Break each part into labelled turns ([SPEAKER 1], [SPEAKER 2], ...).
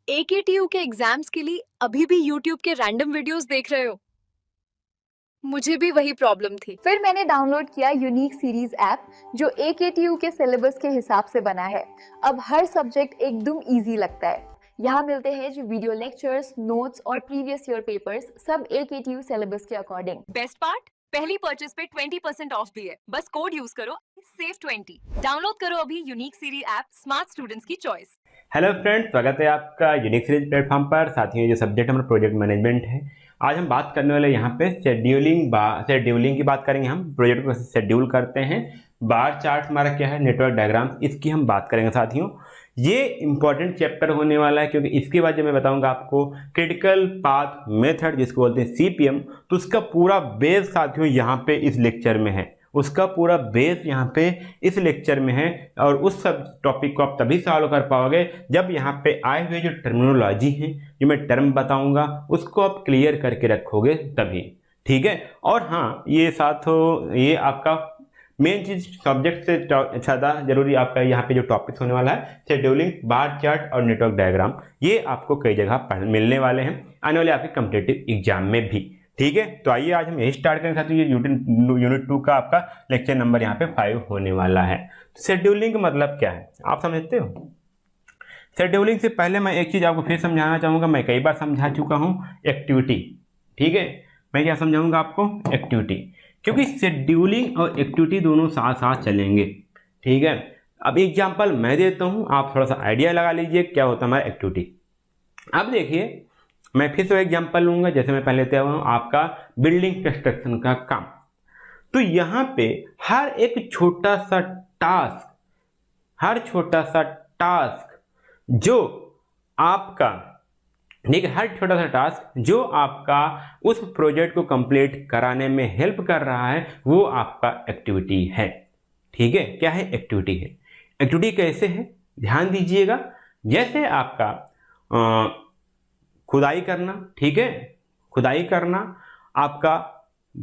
[SPEAKER 1] AKTU के exams के लिए अभी भी यूट्यूब के रैंडम वीडियोस देख रहे हो? मुझे भी वही प्रॉब्लम थी।
[SPEAKER 2] फिर मैंने डाउनलोड किया यूनिक सीरीज ऐप जो एकेटीयू के सिलेबस के हिसाब से बना है। अब हर सब्जेक्ट एकदम इजी लगता है। यहाँ मिलते हैं जो वीडियो लेक्चर्स, नोट्स और प्रीवियस ईयर पेपर्स, सब एकेटीयू सिलेबस के अकॉर्डिंग।
[SPEAKER 1] बेस्ट पार्ट, पहली परचेज पे 20% ऑफ भी है। बस कोड यूज करो SAVE20। डाउनलोड करो अभी unique series app, smart students की चॉइस।
[SPEAKER 3] हेलो फ्रेंड्स, स्वागत है आपका यूनिक सीरीज प्लेटफॉर्म पर। साथियों, जो सब्जेक्ट हमारा प्रोजेक्ट मैनेजमेंट है, आज हम बात करने वाले यहाँ पे शेड्यूलिंग की बात करेंगे। हम प्रोजेक्ट को शेड्यूल करते हैं। बार चार्ट हमारा क्या है, नेटवर्क डायग्राम, इसकी हम बात करेंगे। साथियों, ये इंपॉर्टेंट चैप्टर होने वाला है क्योंकि इसके बाद जब मैं बताऊंगा आपको क्रिटिकल पाथ मेथड जिसको बोलते हैं CPM, तो उसका पूरा बेस साथियों यहाँ पे इस लेक्चर में है। उसका पूरा बेस यहाँ पे इस लेक्चर में है और उस सब टॉपिक को आप तभी सॉल्व कर पाओगे जब यहाँ पे आए हुए जो टर्मिनोलॉजी है, जो मैं टर्म बताऊंगा, उसको आप क्लियर करके रखोगे तभी। ठीक है। और हाँ, ये साथ ये आपका मेन चीज सब्जेक्ट से ज़्यादा जरूरी आपका यहाँ पे जो टॉपिक्स होने वाला है, शेड्यूलिंग, बार चार्ट और नेटवर्क डायग्राम, ये आपको कई जगह मिलने वाले हैं आने वाले आपके कॉम्पिटिटिव एग्जाम में भी। ठीक है। तो आइए आज हम यही स्टार्ट करेंगे साथियों। ये यूनिट 2 का आपका लेक्चर नंबर यहाँ पे 5 होने वाला है। तो शेड्यूलिंग का मतलब क्या है, आप समझते हो? शेड्यूलिंग से पहले मैं एक चीज आपको फिर समझाना चाहूंगा। मैं कई बार समझा चुका हूँ, एक्टिविटी। ठीक है। मैं क्या समझाऊंगा आपको? एक्टिविटी, क्योंकि शेड्यूलिंग और एक्टिविटी दोनों साथ साथ चलेंगे। ठीक है। अब एग्जाम्पल मैं देता हूँ, आप थोड़ा सा आइडिया लगा लीजिए क्या होता है हमारा एक्टिविटी। अब देखिए, मैं फिर से एग्जाम्पल लूंगा। जैसे मैं पहले लेते हूँ आपका बिल्डिंग कंस्ट्रक्शन का काम। तो यहाँ पे हर एक छोटा सा टास्क जो आपका, देखिए, हर छोटा सा टास्क जो आपका उस प्रोजेक्ट को कंप्लीट कराने में हेल्प कर रहा है, वो आपका एक्टिविटी है। ठीक है। क्या है? एक्टिविटी है। एक्टिविटी कैसे है, ध्यान दीजिएगा। जैसे आपका खुदाई करना, ठीक है, खुदाई करना, आपका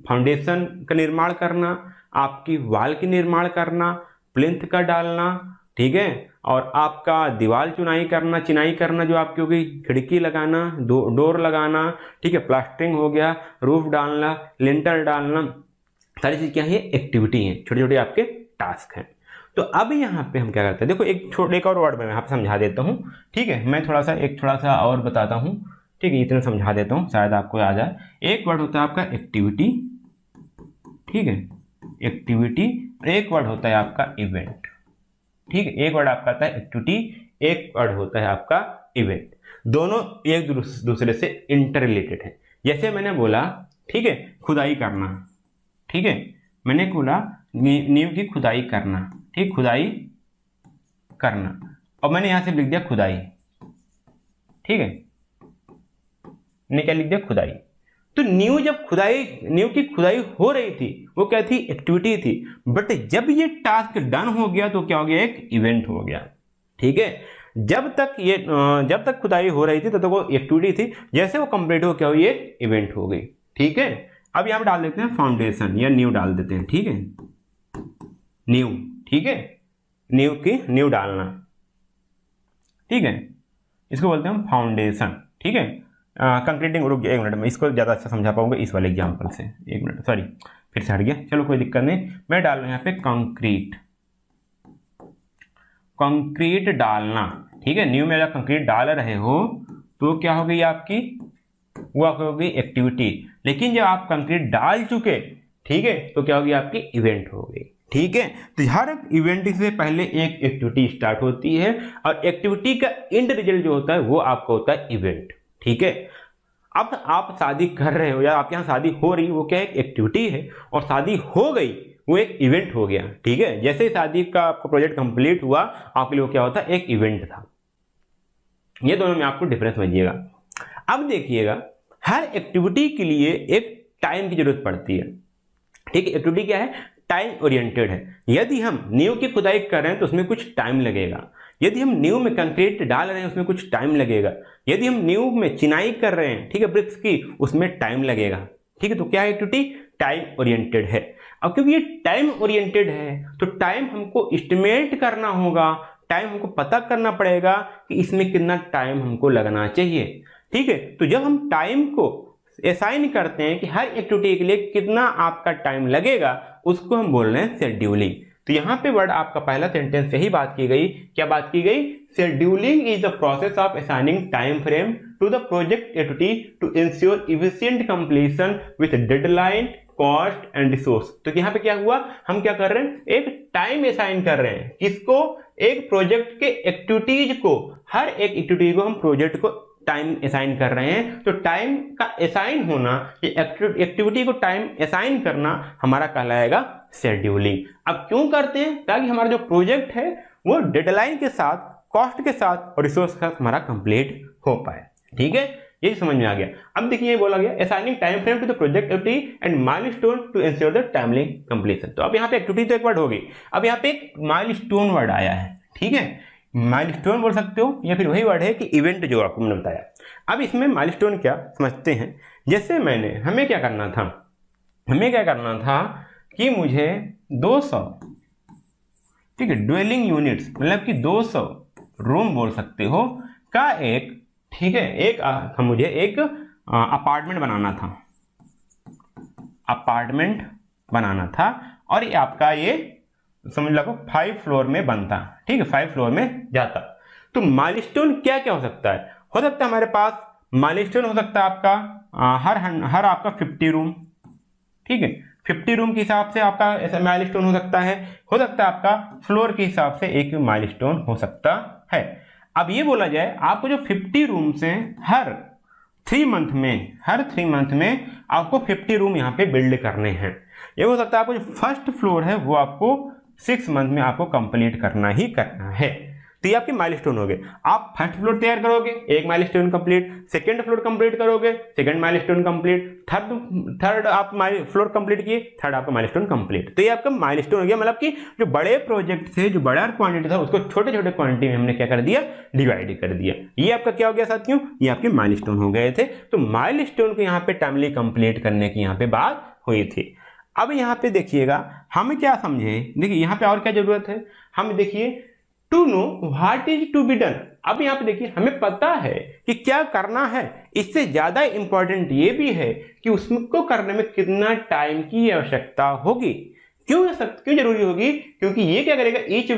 [SPEAKER 3] फाउंडेशन का निर्माण करना, आपकी वाल की निर्माण करना, प्लिंथ का डालना, ठीक है, और आपका दीवार चिनाई करना, जो आपकी होगी, खिड़की लगाना, डोर लगाना, ठीक है, प्लास्टरिंग हो गया, रूफ डालना, लिंटर डालना, सारी चीज क्या है? एक्टिविटी है, छोटे छोटे आपके टास्क हैं। तो अब यहाँ पे हम क्या करते हैं, देखो एक और वर्ड में यहाँ पे समझा देता हूँ। ठीक है। मैं थोड़ा सा और बताता हूँ। ठीक है, इतना समझा देता हूँ, शायद आपको आ जाए। एक वर्ड होता है आपका एक्टिविटी, ठीक है, एक्टिविटी। एक वर्ड होता है आपका इवेंट। ठीक है। एक वर्ड आपका आता है एक्टिविटी, एक वर्ड होता है आपका इवेंट। दोनों एक दूसरे से इंटर रिलेटेड है। जैसे मैंने बोला, ठीक है, खुदाई करना, ठीक है, मैंने बोला नींव की खुदाई करना, ठीक, खुदाई करना, और मैंने यहां से लिख दिया खुदाई। ठीक है, मैंने क्या लिख दिया? खुदाई। तो नींव की खुदाई हो रही थी, वो क्या थी? एक्टिविटी थी। बट जब ये टास्क डन हो गया तो क्या हो गया? एक इवेंट हो गया। ठीक है। जब तक खुदाई हो रही थी तब तक वो एक्टिविटी थी। जैसे वो कंप्लीट हो, क्या हुई? एक इवेंट हो गई। ठीक है। अब यहां पर डाल देते हैं फाउंडेशन या नींव डाल देते हैं। ठीक है, नींव। ठीक है, नींव डालना। ठीक है, इसको बोलते हैं फाउंडेशन। ठीक है। कंक्रीटिंग, रुक एक मिनट, मैं इसको ज़्यादा अच्छा समझा पाऊंगा इस वाले एग्जाम्पल से। एक मिनट, सॉरी, फिर से हट गया। चलो, कोई दिक्कत नहीं। मैं डाल रहा हूँ यहाँ पे कंक्रीट डालना। ठीक है। न्यू में अगर कंक्रीट डाल रहे हो तो क्या हो गई आपकी? वो हो गई एक्टिविटी। लेकिन जब आप कंक्रीट डाल चुके, ठीक है, तो क्या होगी? आपकी इवेंट हो गई। ठीक है। तो हर इवेंट से पहले एक एक्टिविटी स्टार्ट होती है और एक्टिविटी का एंड रिजल्ट जो होता है वो आपका होता है इवेंट। ठीक है। अब आप शादी कर रहे हो या आपके यहाँ शादी हो रही है, वो क्या एक एक्टिविटी है, और शादी हो गई, वो एक इवेंट हो गया। ठीक है। जैसे शादी का आपका प्रोजेक्ट कंप्लीट हुआ, आपके लिए क्या होता है? एक इवेंट था। ये दोनों में आपको डिफरेंस समझिएगा। अब देखिएगा, हर एक्टिविटी के लिए एक टाइम की जरूरत पड़ती है। ठीक है। एक्टिविटी क्या है? टाइम ओरिएंटेड है। यदि हम नींव की खुदाई कर रहे हैं तो उसमें कुछ टाइम लगेगा। यदि हम नींव में कंक्रीट डाल रहे हैं उसमें कुछ टाइम लगेगा। यदि हम नींव में चिनाई कर रहे हैं, ठीक है, ब्रिक्स की, उसमें टाइम लगेगा। ठीक है। तो क्या एक्टिविटी? टाइम ओरिएंटेड है। अब क्योंकि ये टाइम ओरिएंटेड है तो टाइम हमको एस्टिमेट करना होगा टाइम हमको पता करना पड़ेगा कि इसमें कितना टाइम हमको लगना चाहिए। ठीक है, तो जब हम टाइम को असाइन करते हैं कि हर एक्टिविटी के लिए कितना आपका टाइम लगेगा, उसको हम बोल रहे हैं शेड्यूलिंग। तो यहाँ पे वर्ड आपका पहला सेंटेंस से ही बात की गई। क्या बात की गई? Scheduling is the process of assigning time frame to the project activity to ensure efficient completion with deadline, cost and resource. तो यहाँ पे क्या हुआ, हम क्या कर रहे हैं, एक टाइम असाइन कर रहे हैं। किसको? एक प्रोजेक्ट के एक्टिविटीज को, हर एक एक्टिविटी को हम प्रोजेक्ट को टाइम असाइन कर रहे हैं। तो टाइम का असाइन होना, ये एक्टिविटी को टाइम असाइन करना हमारा कहलाएगा शेड्यूलिंग। अब क्यों करते हैं? ताकि हमारा जो प्रोजेक्ट है वो डेडलाइन के साथ, कॉस्ट के साथ और रिसोर्स के साथ हमारा कंप्लीट हो पाए। ठीक है, ये समझ में आ गया। अब देखिए ये बोला गया assigning time frame to the project activity and milestone to ensure the timely completion. तो अब यहाँ पे एक्टिविटी तो एक वर्ड होगी, अब यहाँ पे एक माइलस्टोन वर्ड आया है। ठीक है, माइलस्टोन बोल सकते हो या फिर वही वर्ड है कि इवेंट जो आपको मैंने बताया। अब इसमें माइलस्टोन क्या समझते हैं। जैसे हमें क्या करना था कि मुझे 200, ठीक है, ड्वेलिंग यूनिट्स मतलब कि 200 रूम बोल सकते हो का एक, ठीक है, मुझे एक अपार्टमेंट बनाना था और ये आपका ये समझ लो 5 फ्लोर में बनता। ठीक है, 5 फ्लोर में जाता। तो माइलस्टोन क्या क्या हो सकता है? हमारे पास माइलस्टोन हो सकता है आपका हर आपका 50 रूम। ठीक है, 50 रूम के हिसाब से आपका ऐसा माइलस्टोन हो सकता है आपका फ्लोर के हिसाब से एक माइलस्टोन हो सकता है। अब ये बोला जाए आपको जो 50 रूम से हर 3 मंथ में आपको 50 रूम यहाँ पे बिल्ड करने हैं। ये हो सकता है आपको जो फर्स्ट फ्लोर है वो आपको 6 मंथ में आपको कंप्लीट करना ही करना है। तो ये आपके माइलस्टोन हो गए। आप फर्स्ट फ्लोर तैयार करोगे, एक milestone complete, second floor complete करोगे, सेकंड माइलस्टोन कंप्लीट, थर्ड आप फ्लोर कंप्लीट किए, थर्ड आपका माइलस्टोन कंप्लीट। तो ये आपका माइलस्टोन हो गया। मतलब कि जो बड़े प्रोजेक्ट थे, जो बड़ा क्वांटिटी था, उसको छोटे छोटे क्वांटिटी में हमने क्या कर दिया, डिवाइड कर दिया। ये आपका क्या हो गया साथियों, ये आपके माइलस्टोन हो गए थे। तो माइलस्टोन को यहाँ पे टाइमली कंप्लीट करने की यहाँ पे बात हुई थी। अब यहाँ पे देखिएगा हम क्या समझे, देखिए यहाँ पे और क्या जरूरत है, हम देखिए to know what is to be done. अब यहाँ पे देखिए हमें पता है कि क्या करना है। इससे ज्यादा इंपॉर्टेंट ये भी है कि उसको करने में कितना टाइम की आवश्यकता होगी। क्यों जरूरी होगी? क्योंकि ये क्या करेगा, ईच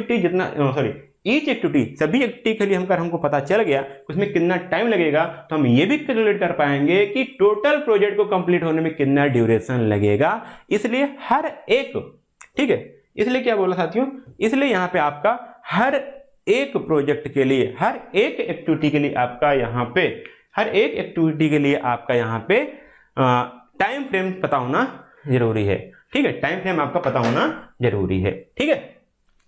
[SPEAKER 3] एक्टिविटी सभी एक्टिविटी के लिए हमको पता चल गया उसमें कितना टाइम लगेगा, तो हम ये भी कैलकुलेट कर पाएंगे कि टोटल प्रोजेक्ट को कंप्लीट होने में कितना ड्यूरेशन लगेगा। इसलिए हर एक, ठीक है, इसलिए क्या बोला साथियों, इसलिए यहाँ पे आपका हर एक प्रोजेक्ट के लिए, हर एक एक्टिविटी के लिए आपका यहाँ पे टाइम फ्रेम पता होना जरूरी है। ठीक है, टाइम फ्रेम आपका पता होना जरूरी है। ठीक है,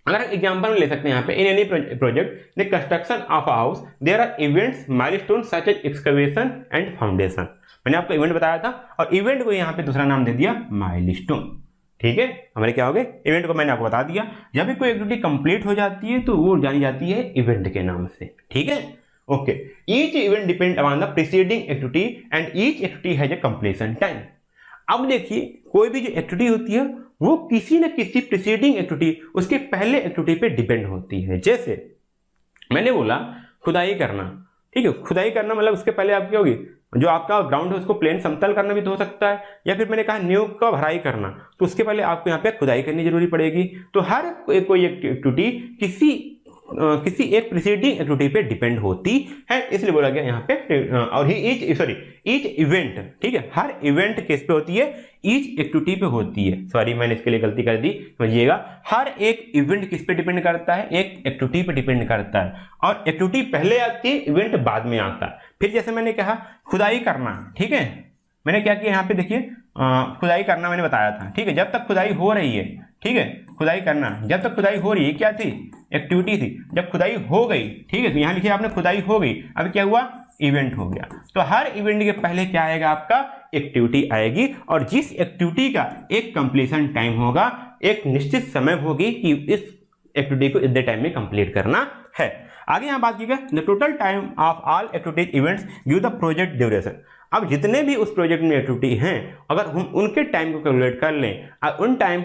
[SPEAKER 3] अगर एग्जांपल ले सकते हैं यहाँ पे, in any project the construction of a house there are events milestone such as excavation and foundation. मैंने आपको इवेंट बताया था और इवेंट को यहाँ पे दूसरा नाम दे दिया माइलस्टोन। ठीक है, हमारे क्या हो गए, इवेंट को मैंने आपको बता दिया। जब भी कोई एक्टिविटी कंप्लीट हो जाती है तो वो जानी जाती है इवेंट के नाम से। ठीक है, okay. Each event depend upon the preceding activity and each activity has a completion time. अब देखिए कोई भी जो एक्टिविटी होती है वो किसी न किसी प्रीसीडिंग एक्टिविटी, उसके पहले एक्टिविटी पे डिपेंड होती है। जैसे मैंने बोला खुदाई करना, ठीक है, खुदाई करना मतलब उसके पहले आप क्या होगी, जो आपका ग्राउंड है उसको प्लेन समतल करना भी तो हो सकता है, या फिर मैंने कहा नींव का भराई करना, तो उसके पहले आपको यहाँ पे खुदाई करनी जरूरी पड़ेगी। तो हर कोई एक्टिविटी किसी एक प्रीसीडिंग एक्टिविटी पे डिपेंड होती है, इसलिए बोला गया यहाँ पे। और ईच इवेंट, ठीक है, हर इवेंट किस पे होती है, ईच एक्टिविटी पे होती है। सॉरी मैंने इसके लिए गलती कर दी, समझिएगा। हर एक इवेंट किस पे डिपेंड करता है, एक एक्टिविटी पे डिपेंड करता है, और एक्टिविटी पहले आती है, इवेंट बाद में आता है। फिर जैसे मैंने कहा खुदाई करना, ठीक है, मैंने क्या किया यहाँ पे देखिए, खुदाई करना मैंने बताया था, ठीक है, जब तक खुदाई हो रही है, ठीक है, खुदाई करना जब तक खुदाई हो रही है, क्या थी, एक्टिविटी थी। जब खुदाई हो गई, ठीक है, तो यहाँ लिखिए आपने खुदाई हो गई, अब क्या हुआ, इवेंट हो गया। तो हर इवेंट के पहले क्या आएगा, आपका एक्टिविटी आएगी, और जिस एक्टिविटी का एक कंप्लीशन टाइम होगा, एक निश्चित समय होगी कि इस एक्टिविटी को इतने टाइम में कंप्लीट करना है। आगे यहाँ बात की गई the total time of all activities events give the project duration. अब जितने भी उस प्रोजेक्ट में एक्टिविटी हैं अगर हम उनके टाइम को कैलकुलेट कर लें और उन टाइम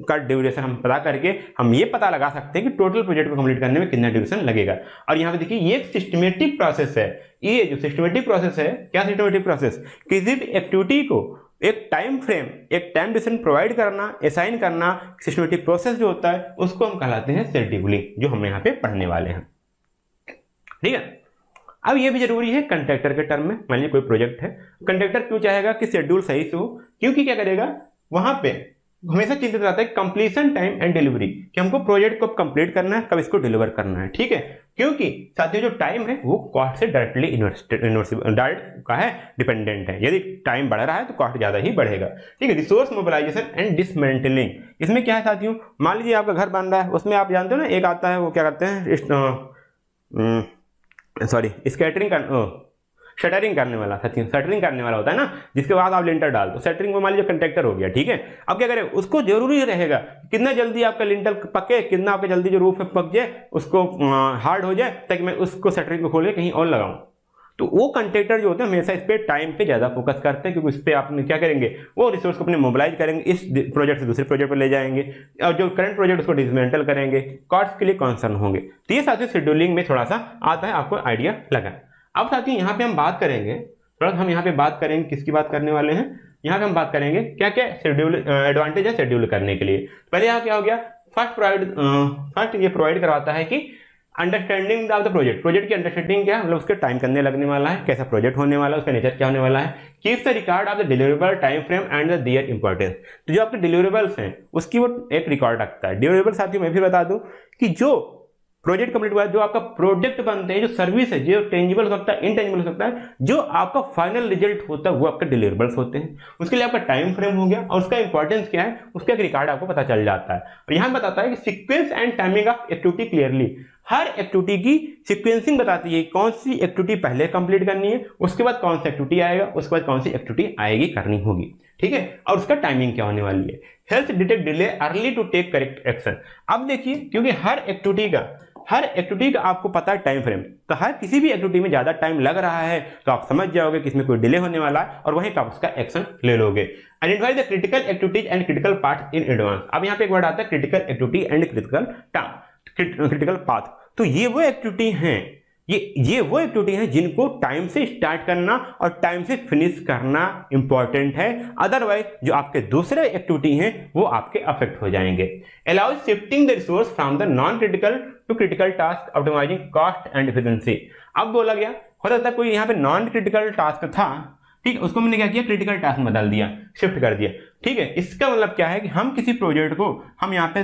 [SPEAKER 3] का ड्यूरेशन हम पता करके हम ये पता लगा सकते हैं कि टोटल प्रोजेक्ट को कंप्लीट करने में कितना ड्यूरेशन लगेगा। और यहाँ पे देखिए ये एक सिस्टमेटिक प्रोसेस है। ये जो सिस्टमेटिक प्रोसेस है, क्या सिस्टमेटिक प्रोसेस, किसी भी एक्टिविटी को एक टाइम फ्रेम, एक टाइम ड्यूरेशन प्रोवाइड करना, असाइन करना, सिस्टमेटिक प्रोसेस जो होता है उसको हम कहलाते हैं शेड्यूलिंग, जो हम यहाँ पे पढ़ने वाले हैं। ठीक है, अब ये भी जरूरी है कंट्रैक्टर के टर्म में। मान लीजिए कोई प्रोजेक्ट है, कंट्रैक्टर क्यों चाहेगा कि शेड्यूल सही से हो, क्योंकि क्या करेगा वहां पे हमेशा चिंतित रहता है कंप्लीशन टाइम एंड डिलीवरी, कि हमको प्रोजेक्ट को कंप्लीट करना है, कब इसको डिलीवर करना है। ठीक है, क्योंकि साथियों जो टाइम है वो कॉस्ट से डायरेक्टली डायरेक्ट का है, डिपेंडेंट है। यदि टाइम बढ़ रहा है तो कॉस्ट ज्यादा ही बढ़ेगा। ठीक है, रिसोर्स मोबिलाइजेशन एंड डिसमेंटलिंग, इसमें क्या है साथियों, मान लीजिए आपका घर बन रहा है, उसमें आप जानते हो ना एक आता है वो क्या करते हैं, स्कैटरिंग कर शटरिंग करने वाला, साथियों शटरिंग करने वाला होता है ना, जिसके बाद आप लिंटर डाल दो, शटरिंग वो मान लीजिए कंट्रैक्टर हो गया। ठीक है, अब क्या करें, उसको जरूरी रहेगा कितना जल्दी आपका लिंटर पके, कितना आपका जल्दी जो रूफ पक जाए, उसको हार्ड हो जाए, ताकि मैं उसको शटरिंग को खोल के कहीं और लगाऊं। तो वो कंट्रैक्टर जो होते हैं हमेशा इस पे टाइम पे ज्यादा फोकस करते हैं, क्योंकि इस पे आप क्या करेंगे, वो रिसोर्स को अपने मोबिलाइज करेंगे, इस प्रोजेक्ट से दूसरे प्रोजेक्ट पर ले जाएंगे, और जो करंट प्रोजेक्ट उसको डिसमेंटल करेंगे, कॉस्ट के लिए कंसर्न होंगे। तो ये साथियों शेड्यूलिंग में थोड़ा सा आता है, आपको आइडिया लगा। अब साथियों यहाँ पे हम बात करेंगे, थोड़ा हम यहाँ पे बात करेंगे, किसकी बात करने वाले हैं, यहाँ पे हम बात करेंगे क्या क्या शेड्यूल एडवांटेज है शेड्यूल करने के लिए। पहले यहाँ क्या हो गया, फर्स्ट ये प्रोवाइड करवाता है कि understanding of the project, project की अंडरस्टैंडिंग क्या, मतलब उसके टाइम करने लगने वाला है, कैसा प्रोजेक्ट होने वाला है, उसका नेचर क्या होने वाला है, keeps the record of the deliverable time frame and the their importance. तो जो आपके डिलीवरेबल्स हैं उसकी वो एक रिकॉर्ड रखता है। डिलीवरेबल साथियों मैं भी बता दूं कि जो प्रोजेक्ट कंप्लीट हुआ, जो आपका प्रोजेक्ट बनते हैं, जो सर्विस है, जो टेंजिबल हो सकता है, इनटेंजिबल हो सकता है, जो आपका फाइनल रिजल्ट होता है वो आपके डिलीवरेबल्स होते हैं। उसके लिए आपका टाइम फ्रेम हो गया, और उसका इंपॉर्टेंस क्या है, उसका एक रिकॉर्ड आपको पता चल जाता है। और यहां बताता है कि sequence and timing of activity clearly, her activity की सीक्वेंसिंग बताती है कौन सी एक्टिविटी पहले कंप्लीट करनी है, उसके बाद कौन सा एक्टिविटी आएगा, उसके बाद कौन सी एक्टिविटी आएगी करनी होगी। ठीक है, और उसका टाइमिंग क्या होने वाली है। Health detect delay early to take correct action. अब देखिए, क्योंकि हर एक्टिविटी का आपको पता है टाइम फ्रेम, तो हर किसी भी एक्टिविटी में ज्यादा टाइम लग रहा है तो आप समझ जाओगे कि इसमें कोई डिले होने वाला है, और वहीं पर आप उसका एक्शन ले लोगे। Identify the critical activities and critical part in advance. अब यहाँ पे एक वर्ड आता है critical activity and critical path. तो ये वो एक्टिविटी हैं, ये वो एक्टिविटी है जिनको टाइम से स्टार्ट करना और टाइम से फिनिश करना इंपॉर्टेंट है, अदरवाइज जो आपके दूसरे एक्टिविटी हैं वो आपके अफेक्ट हो जाएंगे। Allow shifting the resource from the non critical to critical task, optimising cost and efficiency. अब बोला गया हो सकता है कोई यहाँ पे नॉन क्रिटिकल टास्क था, ठीक है, उसको मैंने क्या किया, क्रिटिकल टास्क में बदल दिया, शिफ्ट कर दिया। ठीक है, इसका मतलब क्या है कि हम किसी प्रोजेक्ट को हम यहाँ पे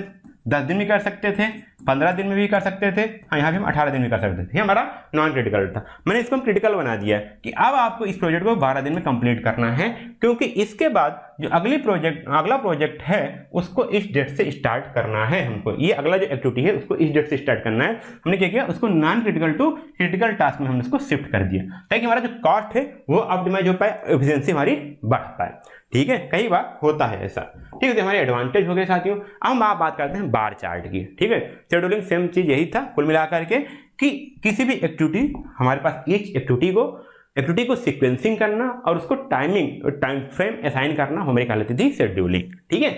[SPEAKER 3] 10 दिन में कर सकते थे, 15 दिन में भी कर सकते थे, यहाँ पे हम 18 दिन में कर सकते थे, ये हमारा नॉन क्रिटिकल था। मैंने इसको हम क्रिटिकल बना दिया है कि अब आपको इस प्रोजेक्ट को 12 दिन में कंप्लीट करना है, क्योंकि इसके बाद जो अगला प्रोजेक्ट है उसको इस डेट से स्टार्ट करना है। हमको ये अगला जो एक्टिविटी है उसको इस डेट से स्टार्ट करना है। हमने क्या किया, उसको non critical to critical task में हमने उसको शिफ्ट कर दिया, ताकि हमारा जो कॉस्ट है वो ऑप्टिमाइज हो पाए, एफिशिएंसी हमारी बढ़ पाए। ठीक है, कई बार होता है ऐसा। ठीक है, तो हमारे एडवांटेज हो गए साथियों। अब हम बात करते हैं बार चार्ट की। ठीक है, शेड्यूलिंग सेम चीज यही था कुल मिलाकर के, कि किसी भी एक्टिविटी हमारे पास ईच एक्टिविटी को सीक्वेंसिंग करना और उसको टाइम फ्रेम असाइन करना हमारी कहलाती थी शेड्यूलिंग। ठीक है,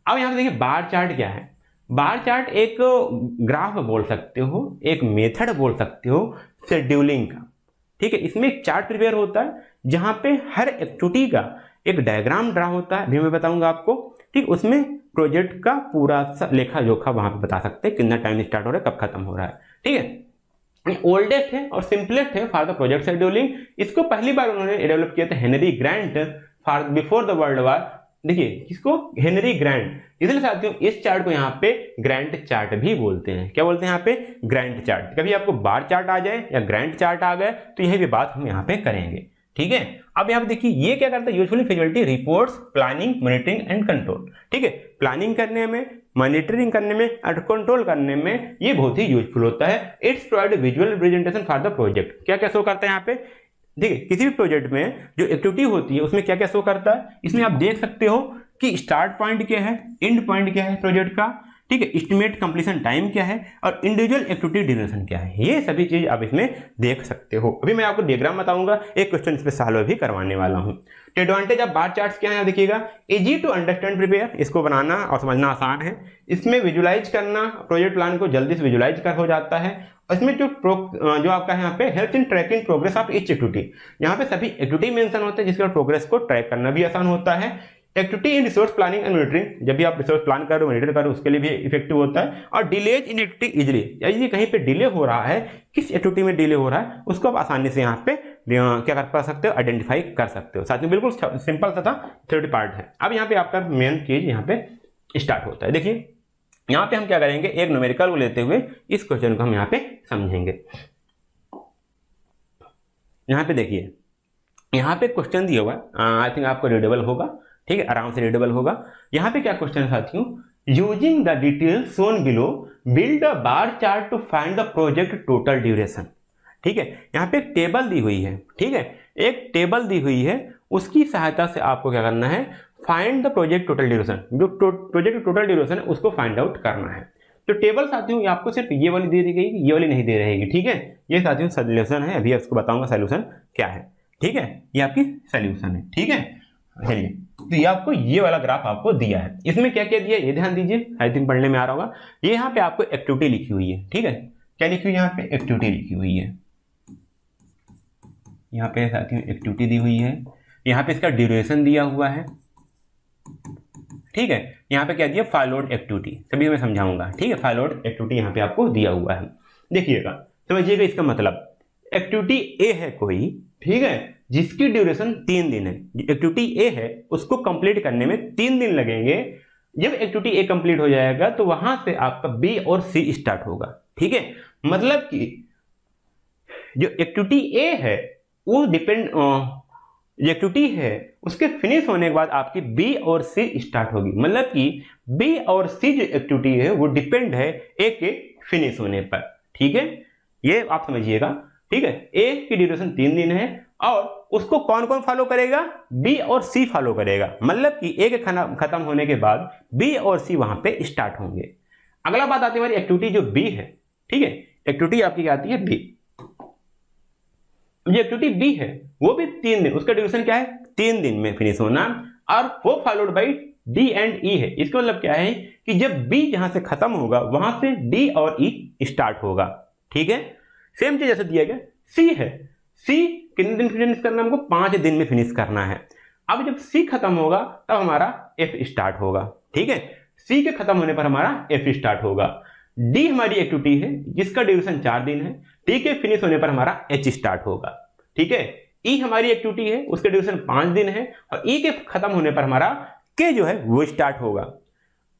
[SPEAKER 3] अब यहाँ पे देखिए बार चार्ट क्या है। बार चार्ट एक ग्राफ बोल सकते हो, एक मेथड बोल सकते हो शेड्यूलिंग का। ठीक है, इसमें एक चार्ट प्रिपेयर होता है जहां पे हर एक्टिविटी का एक डायग्राम ड्रा होता है, अभी मैं बताऊंगा आपको। ठीक, उसमें प्रोजेक्ट का पूरा लेखा जोखा वहां पे बता सकते हैं, कितना टाइम स्टार्ट हो रहा है, कब खत्म हो रहा है। ठीक है, ओल्डेस्ट है और सिंपलेस्ट है फॉर द प्रोजेक्ट शेड्यूलिंग। इसको पहली बार उन्होंने डेवलप किया था Henry grant for before the world war. देखिए किसको, हेनरी ग्रांट। इसलिए साथियों इस चार्ट को यहाँ पे ग्रांट चार्ट भी बोलते हैं। क्या बोलते हैं यहाँ पे, ग्रांट चार्ट। कभी आपको बार चार्ट आ जाए या ग्रांट चार्ट आ गए तो यही भी बात हम यहाँ पे करेंगे। ठीक है, अब यहाँ पे देखिए ये क्या करता है, usually feasibility reports, planning, monitoring and control. ठीक है, प्लानिंग करने में, मॉनिटरिंग करने में और कंट्रोल करने में ये बहुत ही यूजफुल होता है। It's provide visual representation for the project. क्या क्या शो करता है यहाँ पे, देखिए किसी भी प्रोजेक्ट में जो एक्टिविटी होती है उसमें क्या क्या शो करता है। इसमें आप देख सकते हो कि स्टार्ट पॉइंट क्या है, एंड पॉइंट क्या है प्रोजेक्ट का, ठीक है, एस्टिमेट कंप्लीशन टाइम क्या है और इंडिविजुअल एक्टिविटी ड्यूरेशन क्या है, ये सभी चीज आप इसमें देख सकते हो। अभी मैं आपको डायग्राम बताऊंगा, एक क्वेश्चन इस पे सॉल्व भी करवाने वाला हूँ। तो एडवांटेज ऑफ बार चार्ट्स क्या है देखिएगा, इजी टू अंडरस्टैंड प्रिपेयर, इसको बनाना और समझना आसान है। इसमें विजुलाइज करना प्रोजेक्ट प्लान को जल्दी से विजुलाइज कर हो जाता है। इसमें जो आपका यहाँ पे help in tracking progress of each activity, यहाँ पे सभी एक्टिविटी मेंशन होते हैं जिसके प्रोग्रेस को ट्रैक करना भी आसान होता है। Activity in resource planning and monitoring, जब भी आप रिसोर्स प्लान करो मॉनिटर करो उसके लिए भी इफेक्टिव होता है। और डिलेज इन एक्टिविटी इजिली, यदि कहीं पे डिले हो रहा है, किस एक्टिविटी में डिले हो रहा है उसको आप आसानी से यहाँ पे क्या कर पा सकते हो, आइडेंटिफाई कर सकते हो। साथ में बिल्कुल सिंपल तथा थर्ड पार्ट है। अब यहाँ पे आपका मेन चीज यहाँ पे स्टार्ट होता है। देखिए यहाँ पे हम क्या करेंगे, एक न्यूमेरिकल को लेते हुए इस क्वेश्चन को हम यहाँ पे समझेंगे। यहाँ पे देखिए, यहाँ पे क्वेश्चन दिया हुआ है, आई थिंक आपको रीडेबल होगा, ठीक है, आराम से रीडेबल होगा। यहाँ पे क्या क्वेश्चन है साथियों, using the detail shown below build a bar chart to find the project total duration. ठीक है, यहाँ पे एक टेबल दी हुई है, ठीक है, एक टेबल दी हुई है, उसकी सहायता से आपको क्या करना है, find the project total duration, जो प्रोजेक्ट टोटल ड्यूरेशन है उसको फाइंड आउट करना है। तो टेबल साथियों ये आपको सिर्फ ये वाली दे दी गई, ये वाली नहीं दे रहेगी, ठीक है। ये साथियों सोल्यूशन है, अभी आपको बताऊंगा सोल्यूशन क्या है, ठीक है, ये आपकी सोल्यूशन है, ठीक है। चलिए, तो ये आपको ये वाला ग्राफ आपको दिया है, इसमें क्या क्या दिया है ये ध्यान दीजिए, आई थिंक पढ़ने में आ रहा होगा। ये यहाँ पे आपको एक्टिविटी लिखी हुई है, ठीक है, क्या लिखी हुई है यहाँ पे, एक्टिविटी लिखी हुई है, यहाँ पे साथियों एक्टिविटी दी हुई है, यहाँ पे इसका ड्यूरेशन दिया हुआ है, ठीक है। यहाँ पे क्या दिया, फॉलोड एक्टिविटी, सभी मैं समझाऊंगा, ठीक है। फॉलोड एक्टिविटी यहाँ पे आपको दिया हुआ है, देखिएगा समझिएगा इसका मतलब। एक्टिविटी ए है कोई, ठीक है, जिसकी ड्यूरेशन 3 दिन है, एक्टिविटी ए है उसको कंप्लीट करने में 3 दिन लगेंगे। जब एक्टिविटी ए कंप्लीट हो जाएगा तो वहां से आपका बी और सी स्टार्ट होगा, ठीक है। मतलब कि जो एक्टिविटी ए है वो डिपेंड, एक्टिविटी है उसके फिनिश होने के बाद आपकी बी और सी स्टार्ट होगी। मतलब कि बी और सी जो एक्टिविटी है वो डिपेंड है ए के फिनिश होने पर, ठीक है, ये आप समझिएगा, ठीक है। ए की ड्यूरेशन 3 दिन है और उसको कौन कौन फॉलो करेगा, बी और सी फॉलो करेगा। मतलब कि ए के खत्म होने के बाद बी और सी वहां पे स्टार्ट होंगे। अगला बात आती है हमारी एक्टिविटी जो बी है, ठीक है, एक्टिविटी आपकी क्या आती है, बी। जो एक्टिविटी बी है वो भी 3 दिन, उसका ड्यूरेशन क्या है, 3 दिन में फिनिश होना, और वो फॉलोड बाई डी एंड ई है। इसका मतलब क्या है कि जब बी जहां से खत्म होगा वहां से डी और ई स्टार्ट होगा, ठीक है। सेम चीज जैसे दिया गया, सी है, सी कितने दिन फिनिश करना है हमको, 5 दिन में फिनिश करना है। अब जब सी खत्म होगा तब हमारा एफ स्टार्ट होगा, ठीक है, सी के खत्म होने पर हमारा एफ स्टार्ट होगा। डी हमारी एक्टिविटी है जिसका ड्यूरेशन 4 दिन है, टी के फिनिश होने पर हमारा एच स्टार्ट होगा, ठीक है। ई हमारी एक्टिविटी है उसका ड्यूरेशन 5 दिन है और ई के खत्म होने पर हमारा के जो है वो स्टार्ट होगा।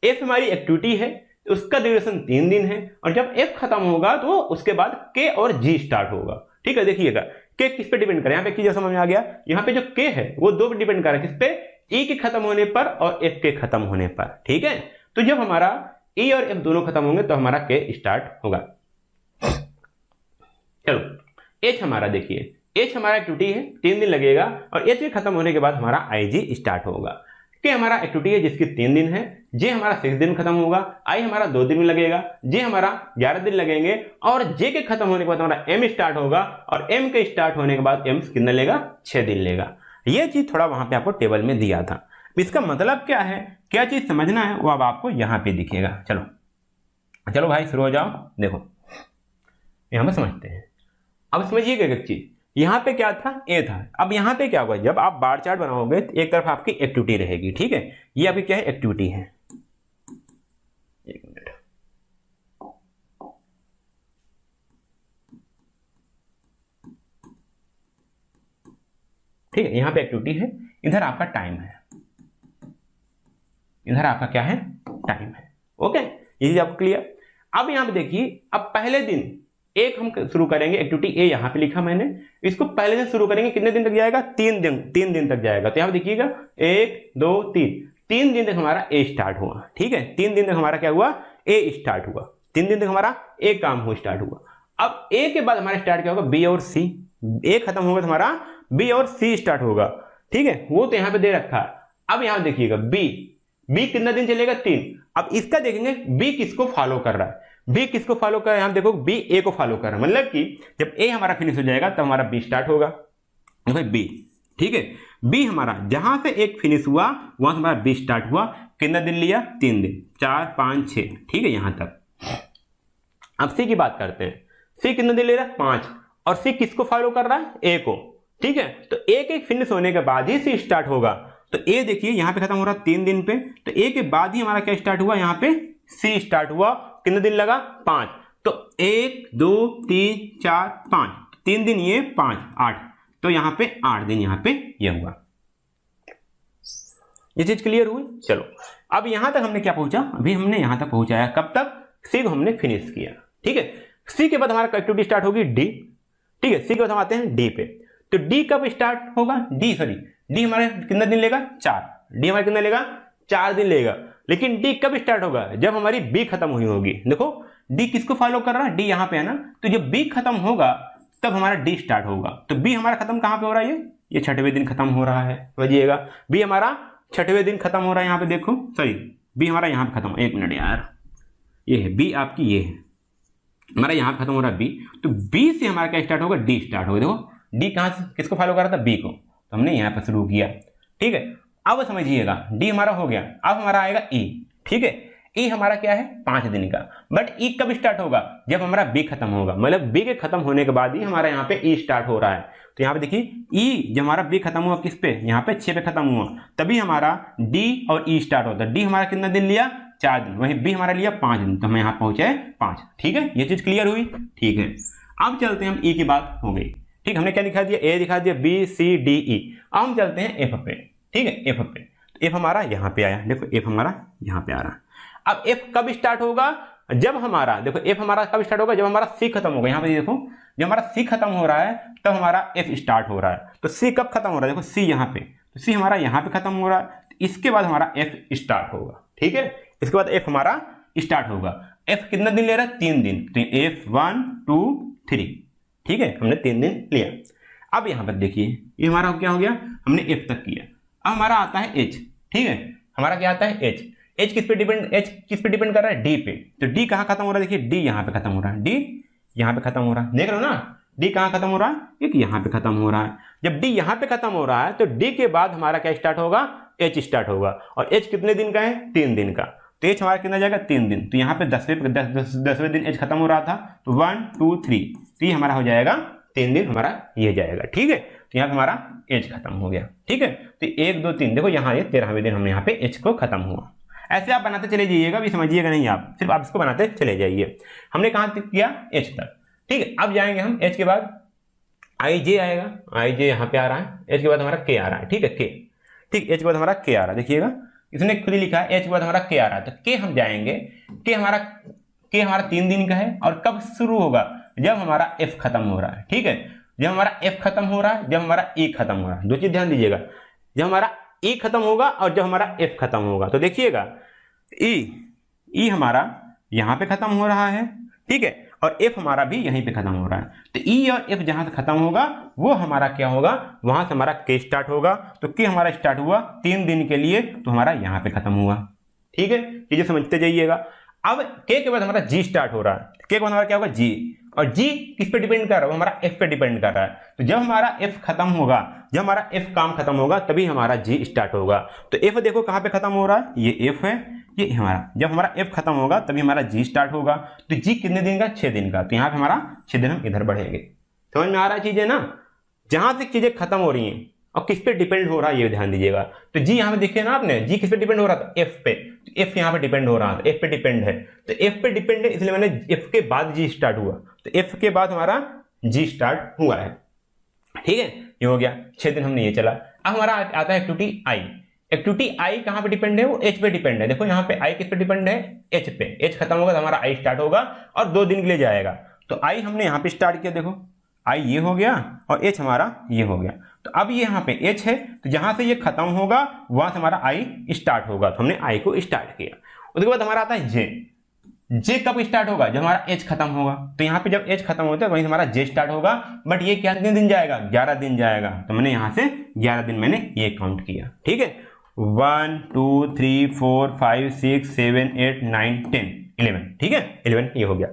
[SPEAKER 3] एफ हमारी एक्टिविटी है उसका ड्यूरेशन 3 दिन है और जब एफ खत्म होगा तो उसके बाद के और जी स्टार्ट होगा, ठीक है। देखिएगा के किस पे डिपेंड करे, यहाँ पे की जैसा समझ में आ गया, यहाँ पे जो के है वो 2 पे डिपेंड कर रहा है, किस पे, ई के खत्म होने पर और एफ के खत्म होने पर, ठीक है। तो जब हमारा ई और एफ दोनों खत्म होंगे तो हमारा के स्टार्ट होगा। चलो एच हमारा देखिए, एच हमारा एक्टिविटी है 3 दिन लगेगा और एच के खत्म होने के बाद हमारा आई जी स्टार्ट होगा। के हमारा एक्टिविटी है जिसकी 3 दिन है, जे हमारा 6 दिन खत्म होगा, आई हमारा 2 दिन में लगेगा, जे हमारा 11 दिन लगेंगे और जे के खत्म होने के बाद हमारा एम स्टार्ट होगा और एम के स्टार्ट होने के बाद एम कितना लेगा, 6 दिन लेगा। ये चीज थोड़ा वहां पे आपको टेबल में दिया था। इसका मतलब क्या है, क्या चीज समझना है वो अब आपको यहाँ पे दिखेगा। चलो चलो भाई शुरू हो जाओ, देखो यहां पर समझते हैं। अब समझिएगा एक चीज, यहां पे क्या था, ए था, अब यहां पे क्या होगा, जब आप बार चार्ट बनाओगे तो एक तरफ आपकी एक्टिविटी रहेगी, ठीक है, ये आपकी क्या है, एक्टिविटी है। एक मिनट, ठीक है, यहां पे एक्टिविटी है, इधर आपका टाइम है, इधर आपका क्या है, टाइम है, ओके, ये चीज आपको क्लियर। अब यहां पे देखिए, अब पहले दिन एक हम शुरू करेंगे, एक्टिविटी ए यहां पे लिखा मैंने, इसको पहले दिन शुरू करेंगे, कितने दिन तक जाएगा, 3 दिन तक जाएगा। तो यहां देखिएगा 1 2 3 दिन तक हमारा ए स्टार्ट हुआ, ठीक है, 3 दिन तक हमारा क्या हुआ, ए स्टार्ट हुआ, 3 दिन तक हमारा ए काम हो स्टार्ट हुआ। अब ए के बाद हमारा स्टार्ट क्या होगा, बी और सी, ए खत्म होगा तो हमारा बी और सी स्टार्ट होगा, ठीक है, वो तो यहां पे दे रखा है। अब यहां देखिएगा बी कितना दिन चलेगा 3। अब इसका देखेंगे बी किसको फॉलो कर रहा है, बी किसको फॉलो कर रहा है, यहां देखो बी ए को फॉलो कर रहा है, मतलब कि जब ए हमारा फिनिश हो जाएगा तब हमारा बी स्टार्ट होगा। देखो बी, ठीक है, बी हमारा जहां से एक फिनिश हुआ वहां से हमारा बी स्टार्ट हुआ, कितना दिन लिया 3 दिन, 4 5 6, ठीक है यहां तक। अब सी की बात करते हैं, सी कितना दिन ले रहा है 5, और सी किसको फॉलो कर रहा है ए को, ठीक है, तो ए के फिनिश होने के बाद ही सी स्टार्ट होगा। तो ए देखिए यहां पे खत्म हो रहा है 3 दिन पे, तो ए के बाद ही हमारा क्या स्टार्ट हुआ, यहां पे सी स्टार्ट हुआ, कितने दिन लगा 5, तो 1 2 3 4 5, 3 दिन ये 5 8, तो यहां पे 8 दिन यहां पे ये हुआ। ये चीज क्लियर हुई। चलो अब यहां तक हमने क्या पहुंचा, अभी हमने यहां तक पहुंचाया, कब तक, सी को हमने फिनिश किया, ठीक है। सी के बाद हमारा एक्टिविटी स्टार्ट होगी डी, ठीक है, सी के बाद हम आते हैं डी पे। तो डी कब स्टार्ट होगा, डी हमारे कितना दिन लेगा 4, डी हमारे कितना लेगा 4 दिन लेगा। लेकिन डी कब स्टार्ट होगा, जब हमारी बी खत्म हुई होगी। देखो डी किसको फॉलो कर रहा है, डी यहाँ पे है ना, तो जब बी खत्म होगा तब हमारा डी स्टार्ट होगा। तो बी हमारा खत्म कहां पे हो रहा है, ये 6वें दिन खत्म हो रहा है, समझिएगा, बी हमारा 6वें दिन खत्म हो रहा है। यहाँ पे देखो, सॉरी बी हमारा यहाँ पे खत्म, 1 मिनट यार, ये है बी आपकी, ये है हमारा यहाँ खत्म हो रहा है बी, तो बी से हमारा क्या स्टार्ट होगा, डी स्टार्ट होगा। देखो डी कहां से किसको फॉलो कर रहा था, बी को, तो हमने यहाँ पर शुरू किया, ठीक है। अब समझिएगा डी हमारा हो गया, अब हमारा आएगा ई, ठीक है, ई हमारा क्या है 5 दिन का, बट ई कब स्टार्ट होगा, जब हमारा बी खत्म होगा, मतलब बी के खत्म होने के बाद ही हमारा यहाँ पे ई स्टार्ट हो रहा है। तो यहाँ पे देखिए ई जब हमारा बी खत्म हुआ किस पे, यहाँ पे 6 पे खत्म हुआ, तभी हमारा डी और ई स्टार्ट होता है। डी हमारा कितना दिन लिया 4 दिन, वहीं बी हमारा लिया 5 दिन, तो हम यहाँ पहुंचे 5, ठीक है, ये चीज क्लियर हुई, ठीक है। अब चलते हैं हम ई की बात हो गई, ठीक, हमने क्या दिखा दिया, ए दिखा दिया, बी सी डी ई। अब हम चलते हैं एफ पे, ठीक है, एफ पे, तो एफ हमारा यहाँ पे आया, देखो एफ हमारा यहाँ पे आ रहा है। अब एफ कब स्टार्ट होगा, जब हमारा, देखो एफ हमारा कब स्टार्ट होगा, जब हमारा सी खत्म होगा। यहाँ पे देखो जब हमारा सी खत्म हो रहा है तब हमारा एफ स्टार्ट हो रहा है। तो सी कब खत्म हो रहा है, देखो सी यहाँ पे, तो सी हमारा यहाँ पे खत्म हो रहा है, तो इसके बाद हमारा एफ स्टार्ट होगा, ठीक है, इसके बाद एफ हमारा स्टार्ट होगा। एफ कितना दिन ले रहा है 3 दिन, तो एफ 1 2 3, ठीक है, हमने 3 दिन लिया। अब यहाँ पर देखिए ये हमारा क्या हो गया, हमने एफ तक किया। अब हमारा आता है एच, ठीक है, हमारा क्या आता है एच, एच किस पे डिपेंड कर रहा है, डी पे। तो डी कहाँ खत्म हो रहा है, देखिए डी यहाँ पे खत्म हो रहा है, डी यहाँ पे खत्म हो रहा है, देख रहे हो ना, डी कहाँ खत्म हो रहा है, एक यहाँ पे खत्म हो रहा है। जब डी यहाँ पे खत्म हो रहा है तो डी के बाद हमारा क्या स्टार्ट होगा, एच स्टार्ट होगा, और एच कितने दिन का है 3 दिन का, तो एच हमारा कितना जाएगा 3 दिन। तो यहाँ पे 10वें दिन एच खत्म हो रहा था, तो 1 2 3, तो ये हमारा हो जाएगा 3 दिन हमारा ये जाएगा, ठीक है। तो यहाँ पे हमारा एच खत्म हो गया, ठीक है। तो 1 2 3, देखो यहाँ ये 13वें दिन हमने यहाँ पे एच को खत्म हुआ। ऐसे आप बनाते चले जाइएगा, भी समझिएगा नहीं आप, सिर्फ आप इसको बनाते चले जाइए। हमने कहाँ तक किया, एच तक, ठीक है। अब जाएंगे हम एच के बाद आई जे आएगा, आई जे यहाँ पे आ रहा है, एच के बाद हमारा के आ रहा है, ठीक है, के, ठीक, एच के बाद हमारा के आ रहा है, देखिएगा इसने खुद ही लिखा है एच के बाद हमारा के आ रहा है। तो के हम जाएंगे, के हमारा 3 दिन का है, और कब शुरू होगा, जब हमारा एफ खत्म हो रहा है, ठीक है, जब हमारा एफ खत्म हो रहा है, जब हमारा ई खत्म हो रहा है, दो चीज ध्यान दीजिएगा, जब हमारा ई खत्म होगा और जब हमारा एफ खत्म होगा। तो देखिएगा ई हमारा यहाँ पे खत्म हो रहा है, ठीक है, और एफ हमारा भी यहीं पे खत्म हो रहा है। तो ई और एफ जहां से खत्म होगा वो हमारा क्या होगा, वहां से हमारा के स्टार्ट होगा। तो के हमारा स्टार्ट हुआ 3 दिन के लिए, तो हमारा यहाँ पे खत्म हुआ, ठीक है, चीजें समझते जाइएगा। अब के बाद हमारा जी स्टार्ट हो रहा है, के बाद हमारा क्या होगा जी, और जी किस पे डिपेंड कर रहा है, वो हमारा एफ पे डिपेंड कर रहा है। तो जब हमारा एफ खत्म होगा, जब हमारा एफ काम खत्म होगा, तभी हमारा जी स्टार्ट होगा। तो एफ देखो कहाँ पे खत्म हो रहा है, ये एफ है, ये हमारा, जब हमारा एफ खत्म होगा तभी हमारा जी स्टार्ट होगा। तो जी कितने दिन का, 6 दिन का, तो यहाँ पे हमारा 6 दिन हम इधर बढ़ेंगे। समझ में आ रहा है चीजें ना, जहां से चीजें खत्म हो रही हैं और किस पे डिपेंड हो रहा है ये ध्यान दीजिएगा। तो जी यहाँ पे देखिए ना आपने, जी किस पे डिपेंड हो रहा था, एफ पे, तो एफ यहाँ पे डिपेंड हो रहा था, एफ पे डिपेंड है, तो एफ पे डिपेंड है, इसलिए मैंने एफ के बाद जी स्टार्ट हुआ, तो एफ के बाद हमारा जी स्टार्ट हुआ है, ठीक है, ये हो गया 6 दिन हमने ये चला। अब हमारा आता है एक्टिविटी आई। एक्टिविटी आई कहाँ पे डिपेंड है, वो एच पे डिपेंड है। देखो यहाँ पे आई किस पे डिपेंड है, एच पे, एच खत्म होगा तो हमारा आई स्टार्ट होगा और 2 दिन के लिए जाएगा। तो आई हमने यहाँ पे स्टार्ट किया, देखो आई ये हो गया और एच हमारा ये हो गया। तो अब ये यहाँ पे एच है, तो जहां से ये खत्म होगा वहां से हमारा आई स्टार्ट होगा, तो हमने आई को स्टार्ट किया। उसके बाद हमारा आता है जे। जे कब स्टार्ट होगा, जब हमारा एच खत्म होगा। तो यहाँ पे जब एच खत्म होता है वहीं हमारा जे स्टार्ट होगा, बट ये कितने दिन जाएगा, 11 दिन जाएगा। तो मैंने यहाँ से 11 दिन मैंने ये काउंट किया, ठीक है। 1 2 3 4 5 6 7 8 9 10 11, ठीक है 11 ये हो गया,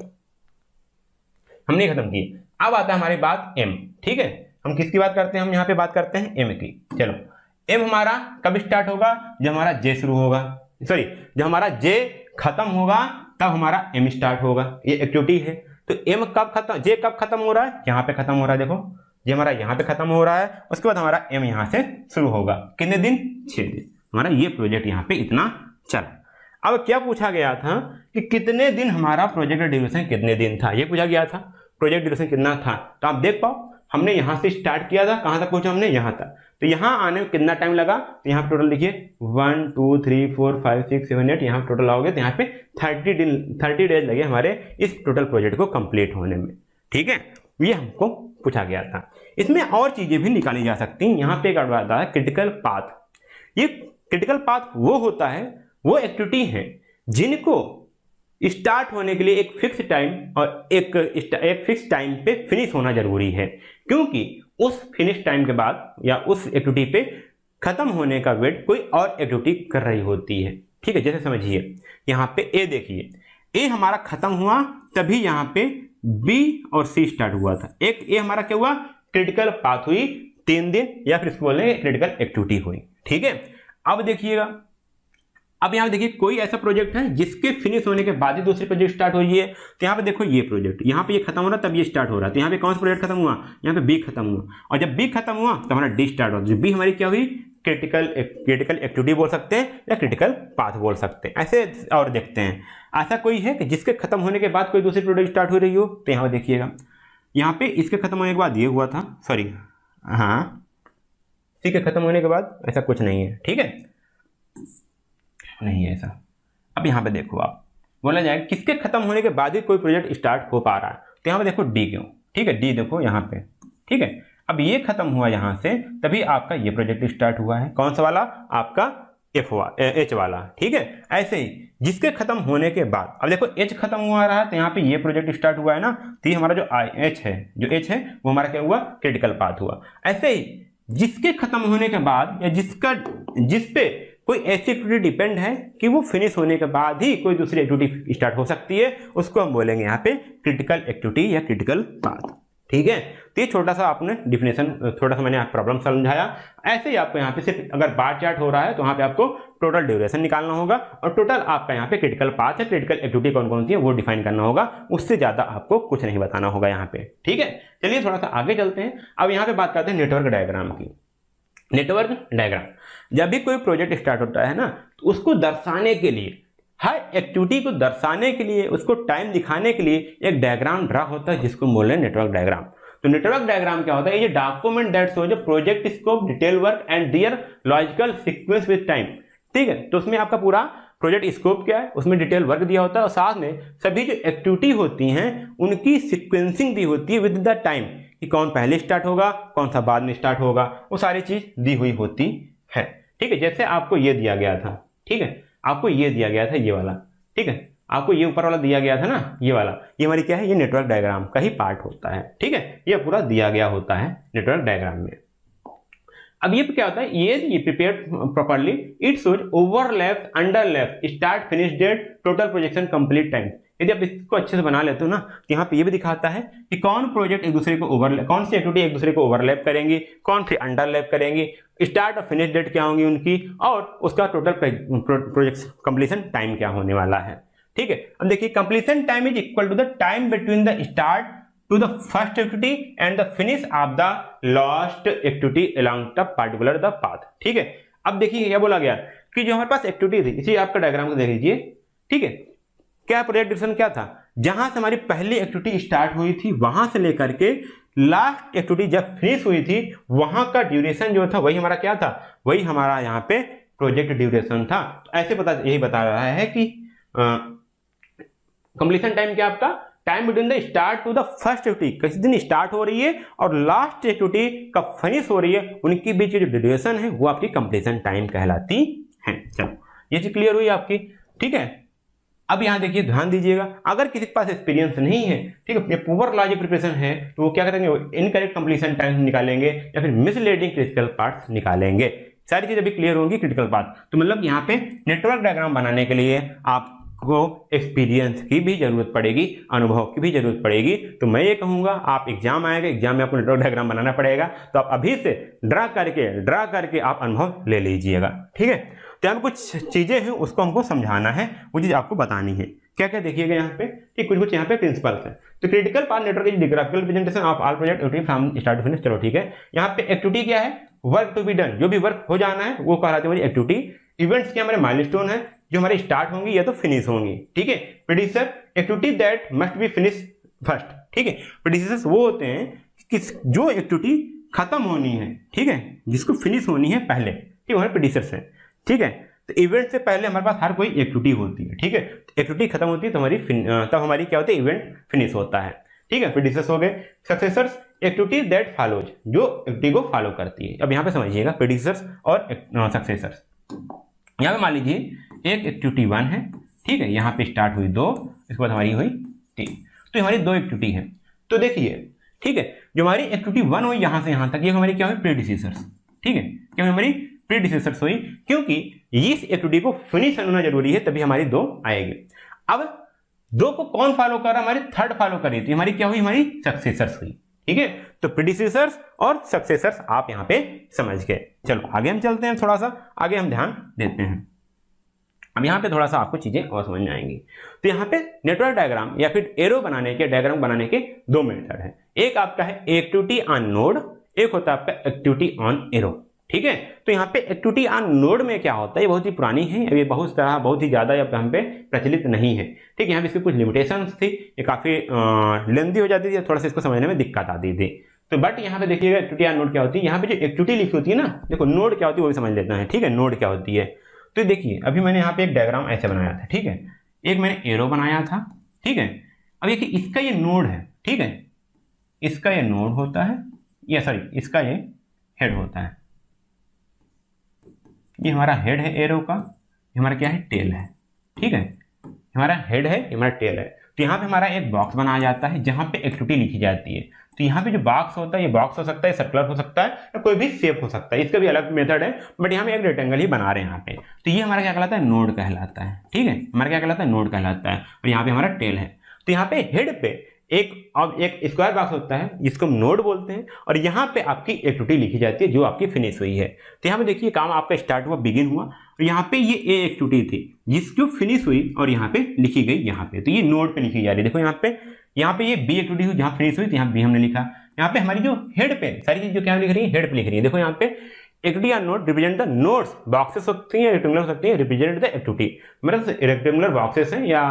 [SPEAKER 3] हमने खत्म की। अब आता है हमारी बात m, ठीक है, हम किसकी बात करते हैं, हम यहाँ पे बात करते हैं m की। चलो m हमारा कब स्टार्ट होगा, जब हमारा j शुरू होगा, सॉरी जब हमारा j खत्म होगा तब हमारा m स्टार्ट होगा, ये एक्टिविटी है। तो m कब खत्म, j कब खत्म हो रहा है, यहाँ पे खत्म हो रहा है, देखो ये हमारा यहाँ पे खत्म हो रहा है, उसके बाद हमारा m यहाँ से शुरू होगा, कितने दिन, 6 दिन। हमारा ये प्रोजेक्ट यहाँ पे इतना चला। अब क्या पूछा गया था कि कितने दिन हमारा प्रोजेक्ट ड्यूरेशन कितने दिन था, ये पूछा गया था, प्रोजेक्ट ड्यूरेशन कितना था। तो आप देख पाओ हमने यहाँ से स्टार्ट किया था, कहाँ तक पहुंचा हमने, यहाँ तक। तो यहाँ आने में कितना टाइम लगा, तो यहाँ टोटल देखिए 1 2 3 4 5 6 7 8, यहाँ टोटल आओगे तो यहाँ पे 30 डेज लगे हमारे इस टोटल प्रोजेक्ट को कंप्लीट होने में, ठीक है। ये हमको पूछा गया था। इसमें और चीजें भी निकाली जा सकती हैं। यहाँ पे एक आता है क्रिटिकल पाथ। ये क्रिटिकल पाथ वो होता है, वो एक्टिविटी है जिनको स्टार्ट होने के लिए एक फिक्स टाइम और एक फिक्स टाइम पे फिनिश होना जरूरी है, क्योंकि उस फिनिश टाइम के बाद या उस एक्टिविटी पे खत्म होने का वेट कोई और एक्टिविटी कर रही होती है, ठीक है। जैसे समझिए यहाँ पे ए देखिए, ए हमारा खत्म हुआ तभी यहाँ पे बी और सी स्टार्ट हुआ था। एक ए हमारा क्या हुआ, क्रिटिकल पाथ हुई 3 दिन, या फिर इसको बोलेंगे क्रिटिकल एक्टिविटी हुई, ठीक है। अब देखिएगा, अब यहाँ देखिए कोई ऐसा प्रोजेक्ट है जिसके फिनिश होने के बाद ही दूसरी प्रोजेक्ट स्टार्ट हो रही है। तो यहाँ पे देखो ये प्रोजेक्ट, यहाँ पे ये खत्म हो रहा तब ये स्टार्ट हो रहा है। तो यहाँ पे कौन सा प्रोजेक्ट खत्म हुआ, यहाँ पे बी खत्म हुआ, और जब बी खत्म हुआ तो हमारा डी स्टार्ट हुआ। बी हमारी क्या हुई, क्रिटिकल एक्टिविटी बोल सकते हैं या क्रिटिकल पाथ बोल सकते हैं। ऐसे और देखते हैं, ऐसा कोई है कि जिसके खत्म होने के बाद कोई दूसरी प्रोजेक्ट स्टार्ट हो रही हो। तो यहाँ देखिएगा, यहाँ पे इसके खत्म होने के बाद ये हुआ था, सॉरी हाँ, सी के खत्म होने के बाद ऐसा कुछ नहीं है, ठीक है, नहीं है ऐसा। अब यहाँ पे देखो, आप बोला जाए किसके खत्म होने के बाद ही कोई प्रोजेक्ट स्टार्ट हो पा रहा है। तो यहाँ पे देखो डी क्यों, ठीक है, डी देखो यहाँ पे, ठीक है। अब ये खत्म हुआ यहाँ से तभी आपका ये प्रोजेक्ट स्टार्ट हुआ है, कौन सा वाला, आपका एच वाला, ठीक है। ऐसे ही जिसके खत्म होने के बाद, अब देखो एच खत्म हुआ रहा है तो यहाँ पे ये प्रोजेक्ट स्टार्ट हुआ है ना, तो ये हमारा जो एच है वो हमारा क्या हुआ, क्रिटिकल पाथ हुआ। ऐसे ही जिसके खत्म होने के बाद या जिसपे कोई ऐसी एक्टिविटी डिपेंड है कि वो फिनिश होने के बाद ही कोई दूसरी एक्टिविटी स्टार्ट हो सकती है, उसको हम बोलेंगे यहाँ पे क्रिटिकल एक्टिविटी या क्रिटिकल पाथ, ठीक है। तो ये छोटा सा आपने डिफिनेशन, थोड़ा सा मैंने प्रॉब्लम समझाया। ऐसे ही आपको यहाँ पे सिर्फ अगर बार चार्ट हो रहा है तो वहाँ पे आपको टोटल ड्यूरेशन निकालना होगा और टोटल आपका यहाँ पे क्रिटिकल पाथ या क्रिटिकल एक्टिविटी कौन कौन सी है वो डिफाइन करना होगा। उससे ज़्यादा आपको कुछ नहीं बताना होगा यहाँ पे, ठीक है। चलिए थोड़ा सा आगे चलते हैं। अब यहाँ पे बात करते हैं नेटवर्क डायग्राम की। नेटवर्क डायग्राम, जब भी कोई प्रोजेक्ट स्टार्ट होता है ना, तो उसको दर्शाने के लिए, हर एक्टिविटी को दर्शाने के लिए, उसको टाइम दिखाने के लिए एक डायग्राम ड्रा होता है जिसको बोल रहे हैं नेटवर्क डायग्राम। तो नेटवर्क डायग्राम क्या होता है, ये document that show the project scope, detail work and their logical sequence with time, ठीक है। तो उसमें आपका पूरा प्रोजेक्ट स्कोप क्या है, उसमें डिटेल वर्क दिया होता है और साथ में सभी जो एक्टिविटी होती हैं उनकी सीक्वेंसिंग दी होती है विद द टाइम, कि कौन पहले स्टार्ट होगा, कौन सा बाद में स्टार्ट होगा, वो सारी चीज दी हुई होती है, ठीक है। जैसे आपको ये दिया गया था, ठीक है, आपको ये दिया गया था ये वाला, ठीक है, आपको ये ऊपर वाला दिया गया था ना, ये वाला, ये हमारी क्या है, ये नेटवर्क डायग्राम का ही पार्ट होता है, ठीक है। ये पूरा दिया गया होता है नेटवर्क डायग्राम में। अब ये क्या होता है, ये prepared properly, it shows overlap, underlap, start finish date, total projection, complete time. यदि आप इसको अच्छे से बना लेते हो ना, तो यहाँ पे ये भी दिखाता है कि कौन प्रोजेक्ट एक दूसरे को ओवरलैप, कौन सी एक्टिविटी एक दूसरे को ओवरलैप करेंगी, कौन सी अंडरलैप करेंगी, स्टार्ट और फिनिश डेट क्या होंगी उनकी, और उसका टोटल प्रोजेक्ट कंप्लीशन टाइम क्या होने वाला है, ठीक है। अब देखिए, completion time is equal to the time between the start to the first activity and the finish of the last activity along the particular the path, ठीक है। अब देखिए क्या बोला गया कि जो हमारे पास एक्टिविटी थी, इसी आपका डायग्राम को देख लीजिए, ठीक है। क्या प्रोजेक्ट ड्यूरेशन क्या था, जहां से हमारी पहली एक्टिविटी स्टार्ट हुई थी वहां से लेकर के लास्ट एक्टिविटी जब फिनिश हुई थी वहां का ड्यूरेशन जो था वही हमारा क्या था, वही हमारा यहाँ पे प्रोजेक्ट ड्यूरेशन था। तो ऐसे यही बता रहा है कि कंप्लीशन टाइम क्या आपका, time between the start to the first activity, किस दिन स्टार्ट हो रही है और लास्ट एक्टिविटी का फिनिश हो रही है, उनकी बीच जो ड्यूरेशन है वो आपकी कंप्लीशन टाइम कहलाती है। चलो ये चीज क्लियर हुई आपकी, ठीक है। अब यहाँ देखिए, ध्यान दीजिएगा, अगर किसी के पास एक्सपीरियंस नहीं है, ठीक है, पुअर लॉजिक प्रिपरेशन है, तो वो क्या करेंगे, इनकरेक्ट कंप्लीशन टाइम निकालेंगे या फिर मिसलीडिंग क्रिटिकल पार्ट्स निकालेंगे। सारी चीज़ अभी क्लियर होंगी क्रिटिकल पाथ। तो मतलब यहाँ पे नेटवर्क डायग्राम बनाने के लिए आपको एक्सपीरियंस की भी जरूरत पड़ेगी, अनुभव की भी जरूरत पड़ेगी। तो मैं ये कहूँगा आप एग्जाम आएगा, एग्जाम में आपको नेटवर्क डायग्राम बनाना पड़ेगा, तो आप अभी से ड्रा करके आप अनुभव ले लीजिएगा, ठीक है। तो यहाँ पे कुछ चीज़ें हैं उसको हमको समझाना है, वो चीज़ आपको बतानी है। क्या क्या देखिएगा यहाँ पे, ठीक, कुछ यहाँ पे प्रिंसिपल्स हैं। तो critical path network is graphical representation of all project activity from start to finish. चलो ठीक है, यहाँ पे एक्टिविटी क्या है, वर्क टू बी डन, जो भी वर्क हो जाना है वो कहलाते हैं एक्टिविटी। इवेंट्स क्या हमारे माइलस्टोन है जो हमारे स्टार्ट होंगी या तो फिनिश होंगी, ठीक है। प्रेडिसर activity that must be finish first, ठीक है। प्रेडिसर्स वो होते हैं कि जो एक्टिविटी खत्म होनी है, ठीक है, जिसको फिनिश होनी है पहले, ठीक है, हमारे प्रेडिसर्स है, ठीक है। तो इवेंट से पहले हमारे पास हर कोई एक्टिविटी होती है, ठीक है। एक्टिविटी खत्म होती है तो तब हमारी क्या होती है, इवेंट फिनिश होता है, ठीक है। प्रेडिसर्स हो गए। सक्सेसर्स एक्टिविटी दैट फॉलोज, जो एक्टिविटी को फॉलो करती है। अब यहाँ पे समझिएगा प्रेडिसर्स और सक्सेसर्स। यहाँ पे मान लीजिए एक एक्टिविटी 1 है, ठीक है, यहाँ पे स्टार्ट हुई 2, इसके बाद हमारी हुई 3, तो हमारी 2 एक्टिविटी है। तो देखिए, ठीक है, जो हमारी एक्टिविटी 1 हुई यहाँ से यहाँ तक, ये हमारी क्या हुई, प्रेडिसेसर्स, ठीक है, क्या हमारी प्रेडिसेसर्स हुई, क्योंकि इस एक्टिविटी को फिनिश होना जरूरी है तभी हमारी 2 आएगी। अब 2 को कौन फॉलो कर रहा है, हमारी 3rd फॉलो करी, तो हमारी क्या हुई, हमारी सक्सेसर्स हुई, ठीक है। तो प्रेडिसेसर्स और सक्सेसर्स आप यहाँ पे समझ गए। चलो आगे हम चलते हैं, थोड़ा सा आगे हम ध्यान देते हैं। अब यहाँ पे थोड़ा सा आपको चीजें और समझ में आएंगी। तो यहाँ पे नेटवर्क डायग्राम या फिर एरो बनाने के, डायग्राम बनाने के 2 मेथड है। एक आपका है एक्टिविटी ऑन नोड, एक होता है आपका एक्टिविटी ऑन एरो, ठीक है। तो यहाँ पे एक्टिविटी ऑन नोड में क्या होता है, ये बहुत ही पुरानी है, ये बहुत ही ज्यादा यहाँ पे प्रचलित नहीं है, ठीक है। यहाँ पे इसकी कुछ लिमिटेशंस थी, ये काफी लेंथी हो जाती थी, थोड़ा सा इसको समझने में दिक्कत आती थी। तो बट यहाँ पे देखिएगा एक्टिविटी ऑन नोड क्या होती है, यहाँ पे जो एक्टिविटी लिखी होती है ना, देखो नोड क्या होती है वो भी समझ लेते हैं, ठीक है। नोड क्या होती है, तो देखिए अभी मैंने यहाँ पे एक डायग्राम ऐसे बनाया था, ठीक है, एक मैंने एरो बनाया था, ठीक है। अब देखिए इसका ये नोड है, ठीक है, इसका ये नोड होता है, या सॉरी इसका ये हेड होता है, ये हमारा हेड है एरो का, ये हमारा क्या है, टेल है, ठीक है। हमारा हेड है, ये हमारा टेल है। तो यहाँ पे हमारा एक बॉक्स बनाया जाता है जहाँ पे एक्टिविटी लिखी जाती है। तो यहाँ पे जो बॉक्स होता है, ये बॉक्स हो सकता है, सर्कुलर हो सकता है, या कोई भी शेप हो सकता है, इसका भी अलग मेथड है, बट यहाँ पे एक रेक्टेंगल ही बना रहे हैं यहाँ पे। तो ये हमारा क्या कहलाता है, नोड कहलाता है, ठीक है, हमारा क्या कहलाता है, नोड कहलाता है। और यहाँ पे हमारा टेल है। तो यहाँ पे हेड पे एक स्क्वायर बॉक्स होता है जिसको हम नोड बोलते हैं, और यहाँ पे आपकी एक्टिविटी लिखी जाती है जो आपकी फिनिश हुई है। तो यहाँ पे देखिए काम आपका स्टार्ट हुआ, बिगिन हुआ, और यहाँ पे ये ए एक्टिविटी थी जिसको फिनिश हुई और यहाँ पे लिखी गई, यहाँ पे तो ये नोड पे लिखी जा रही है। देखो यहाँ पे ये बी एक्टिविटी हुई जहाँ फिनिश हुई, तो यहाँ बी हमने लिखा। यहाँ पे हमारी जो हेड पे सारी चीज जो क्या लिख रही है, हेड पे लिख रही है। देखो यहाँ पे एक्टिविटी या node represent the nodes, boxes होती हैं, रेक्टेंगुलर हो सकती हैं, रिप्रेजेंट द एक्टिविटी, मतलब रेक्टेंगुलर बॉक्सेस हैं या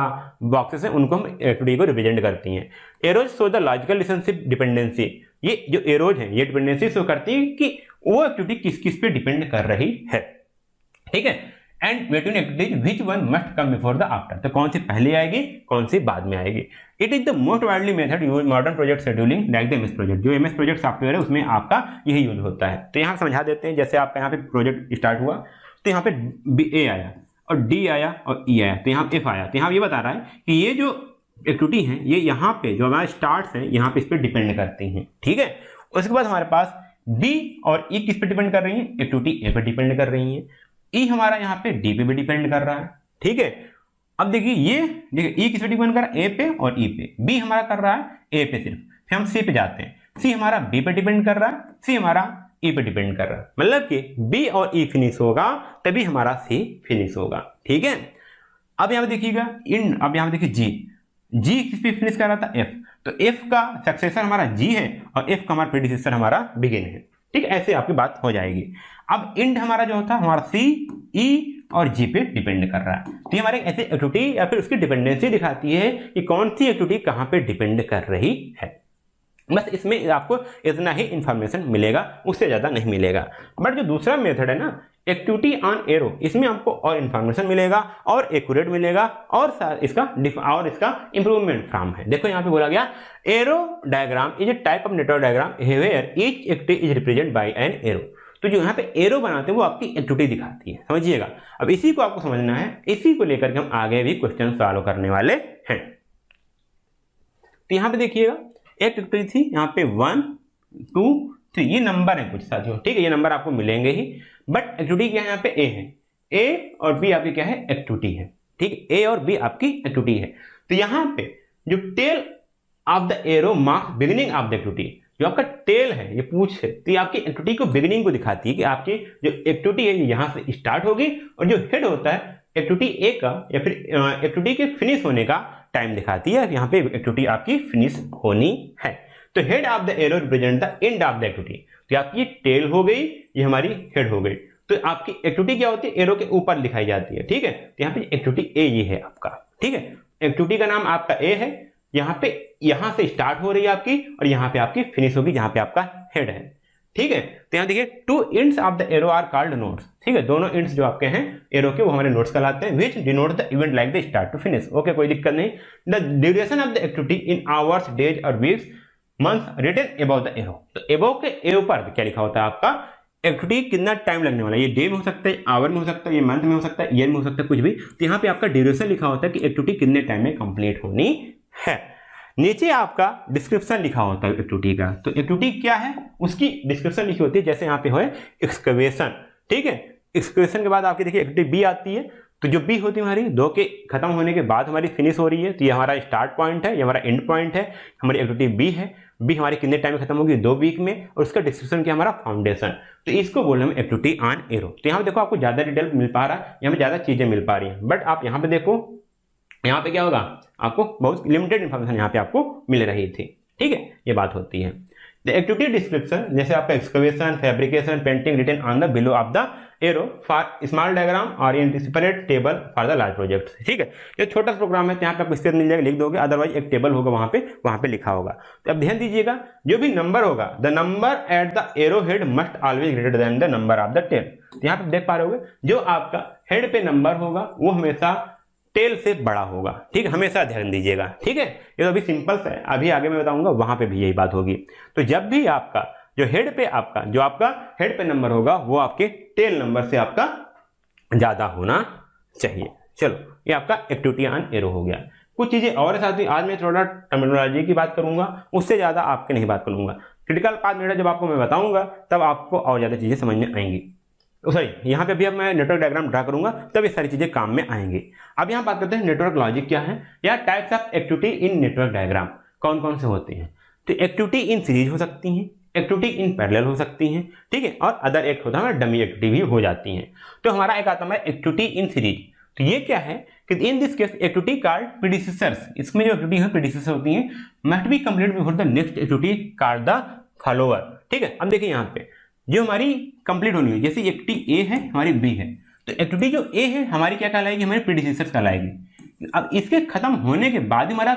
[SPEAKER 3] बॉक्सेस हैं, उनको हम एक्टिविटी को रिप्रेजेंट करती हैं। Arrows show the logical relationship dependency, ये जो एरोज हैं ये डिपेंडेंसी शो करती है कि वो एक्टिविटी किस किस पे डिपेंड कर रही है, ठीक है। And between activities which one must come before the after, तो कौन सी पहले आएगी कौन सी बाद में आएगी। It is the most widely method use modern project scheduling like the MS project, जो एमएस प्रोजेक्ट सॉफ्टवेयर है उसमें आपका यही यूज होता है। तो यहाँ समझा देते हैं, जैसे आपका यहाँ पे प्रोजेक्ट स्टार्ट हुआ तो यहाँ पे ए आया और डी आया और ई आया, तो यहाँ एफ आया। तो यहाँ ये बता रहा है कि ये जो एक्टिविटी है ये यहाँ पे जो हमारे स्टार्ट है यहाँ पे इस पर डिपेंड करती हैं, ठीक है। उसके बाद हमारे पास बी और ई किस पे डिपेंड कर रही है, एक्टिविटी ए पे डिपेंड कर रही है। ई हमारा यहाँ पे डी पे भी डिपेंड कर रहा है, ठीक है। अब देखिए ये देखिए ई किस पे डिपेंड कर रहा है, ए पे और ई पे। बी हमारा कर रहा है ए पे सिर्फ, फिर हम सी पे जाते हैं, सी हमारा बी पे डिपेंड कर रहा है, सी हमारा ई पे डिपेंड कर रहा है। मतलब कि बी और ई फिनिश होगा तभी हमारा सी फिनिश होगा, ठीक है। अब यहाँ पे देखिएगा अब यहाँ पे देखिए जी किस पे फिनिश कर रहा था, एफ, तो एफ का सक्सेसर हमारा जी है और एफ का हमारा प्रेडिसेसर हमारा बिगिन है, ठीक, ऐसे आपकी बात हो जाएगी। अब इंड हमारा जो होता है हमारा सी, ई और जी पे डिपेंड कर रहा है। तो ये हमारे ऐसे एक्टिविटी या फिर उसकी डिपेंडेंसी दिखाती है कि कौन सी एक्टिविटी कहाँ पे डिपेंड कर रही है। बस इसमें आपको इतना ही इंफॉर्मेशन मिलेगा, उससे ज़्यादा नहीं मिलेगा। बट जो दूसरा मेथड है ना एक्टिविटी ऑन एरो, इसमें आपको और इंफॉर्मेशन मिलेगा और एक्यूरेट मिलेगा और इसका इंप्रूवमेंट फ्रॉम है। देखो यहाँ पे बोला गया arrow diagram is a type of network diagram where each activity is represent by an arrow. तो जो यहाँ पे एरो बनाते हैं वो आपकी एक्टिविटी दिखाती है, समझिएगा। अब इसी को आपको समझना है, इसी को लेकर के हम आगे भी क्वेश्चन सॉल्व करने वाले हैं। तो यहाँ पे देखिएगा एक एक्टिविटी थी यहाँ पे 1, 2, तो ये नंबर है कुछ साथियों, ठीक है, ये नंबर आपको मिलेंगे ही, बट एक्टिविटी क्या है यहाँ पे ए है, ए और बी आपकी क्या है एक्टिविटी है, ठीक है, ए और बी आपकी एक्टिविटी है। तो यहाँ पे जो tail of the arrow marks beginning of the activity, जो आपका टेल है ये पूछ है, तो ये आपकी एक्टिविटी को बिगिनिंग को दिखाती है कि आपकी जो एक्टिविटी है ये यहाँ से स्टार्ट होगी, और जो हेड होता है एक्टिविटी ए का या फिर एक्टिविटी के फिनिश होने का टाइम दिखाती है, यहाँ पे एक्टिविटी आपकी फिनिश होनी है। तो head of the arrow represent the end of the activity, तो आपकी टेल हो गई, ये हमारी हेड हो गई। तो आपकी एक्टिविटी क्या होती है, एरो के ऊपर दिखाई जाती है, ठीक है। तो यहाँ पे एक्टिविटी ए ये है आपका, ठीक है, एक्टिविटी का नाम आपका ए है, यहाँ पे यहाँ से स्टार्ट हो रही है आपकी और यहाँ पे आपकी फिनिश होगी जहाँ पे आपका हेड है, ठीक है। तो यहाँ देखिए two ends of the arrow are called nodes, ठीक है, दोनों एंड्स जो आपके हैं एरो के वो हमारे नोड्स कहलाते हैं, which denote the event like the start to finish. Okay, कोई दिक्कत नहीं। The duration of the activity in hours, days or weeks, month written above the arrow. तो अबव के एरो पर क्या लिखा होता है आपका एक्टिविटी कितना टाइम लगने वाला है, ये डे में हो सकता है, आवर में हो सकता है, ये मंथ में हो सकता है, ईयर में हो सकता है, कुछ भी। तो यहाँ पे आपका ड्यूरेशन लिखा होता है कि एक्टिविटी कितने टाइम में कंप्लीट होनी है। नीचे आपका डिस्क्रिप्शन लिखा होता है एक्टिविटी का, तो एक्टिविटी क्या है उसकी डिस्क्रिप्शन लिखी होती है, जैसे यहाँ पे हो एक्सकवेशन, ठीक है। एक्सकवेशन के बाद आपकी देखिए एक्टिविटी बी आती है, तो जो बी होती है हमारी दो के खत्म होने के बाद हमारी फिनिश हो रही है, तो ये हमारा स्टार्ट पॉइंट है, ये हमारा एंड पॉइंट है, हमारी एक्टिविटी बी है। बी हमारी कितने टाइम में खत्म होगी, 2 वीक में, और उसका डिस्क्रिप्शन क्या हमारा फाउंडेशन, तो इसको बोल रहे हैं एक्टिविटी ऑन एरो। तो यहाँ पे देखो आपको ज्यादा डिटेल मिल पा रहा है, यहाँ पे ज्यादा चीजें मिल पा रही हैं, बट आप यहाँ पे देखो यहाँ पे क्या होगा, आपको बहुत लिमिटेड इंफॉर्मेशन यहाँ पे आपको मिल रही थी, ठीक है, ये बात होती है। द एक्टिविटी डिस्क्रिप्शन जैसे आपका excavation, fabrication, painting written on the below of the arrow for small diagram और in separate table for the large project, ठीक है। ये छोटा सा प्रोग्राम है, तो यहाँ पे आपको स्क्रीन मिल जाएगा, लिख दोगे, अदरवाइज एक टेबल होगा वहाँ पे लिखा होगा। तो अब ध्यान दीजिएगा, जो भी नंबर होगा, the number at the arrow head must always greater than the number of the tail. तो यहाँ पे देख पा रहे होगे, जो आपका हेड पे नंबर होगा वो हमेशा टेल से बड़ा होगा, ठीक है, हमेशा ध्यान दीजिएगा, ठीक है। ये तो अभी सिंपल सा है, अभी आगे मैं बताऊंगा वहां पे भी यही बात होगी। तो जब भी आपका जो हेड पे आपका जो आपका हेड पे नंबर होगा वो आपके टेल नंबर से आपका ज्यादा होना चाहिए। चलो, ये आपका एक्टिविटी ऑन एरो हो गया। कुछ चीजें और साथ ही आज मैं थोड़ा टर्मिनोलॉजी की बात करूंगा, उससे ज्यादा आपके नहीं बात करूंगा। क्रिटिकल पार्ट मेरा जब आपको मैं बताऊंगा तब आपको और ज्यादा चीजें समझ में आएंगी। सॉरी, यहाँ पे भी अब मैं नेटवर्क डायग्राम ड्रा करूंगा तब ये सारी चीजें काम में आएंगी। अब यहाँ बात करते हैं नेटवर्क लॉजिक क्या है या types of activity in network diagram कौन कौन से होते हैं। तो एक्टिविटी इन सीरीज हो सकती हैं, एक्टिविटी इन पैरेलल हो सकती हैं, ठीक है, और अदर एक होता है डमी एक्टिविटी भी हो जाती हैं। तो हमारा एक आता है एक्टिविटी इन सीरीज। तो ये क्या है कि in this case activity called predecessors, इसमें जो एक्टिविटी है प्रीडिसेसर होती हैं, must be complete before the next activity called the follower, ठीक है। अब देखिए यहाँ पे जो हमारी कंप्लीट होनी है, जैसे एक्टिविटी ए है हमारी बी है, तो एक्टिविटी जो ए है हमारी क्या कहलाएगी, हमारी प्रीडिसेसर्स कहलाएगी। अब इसके खत्म होने के बाद हमारा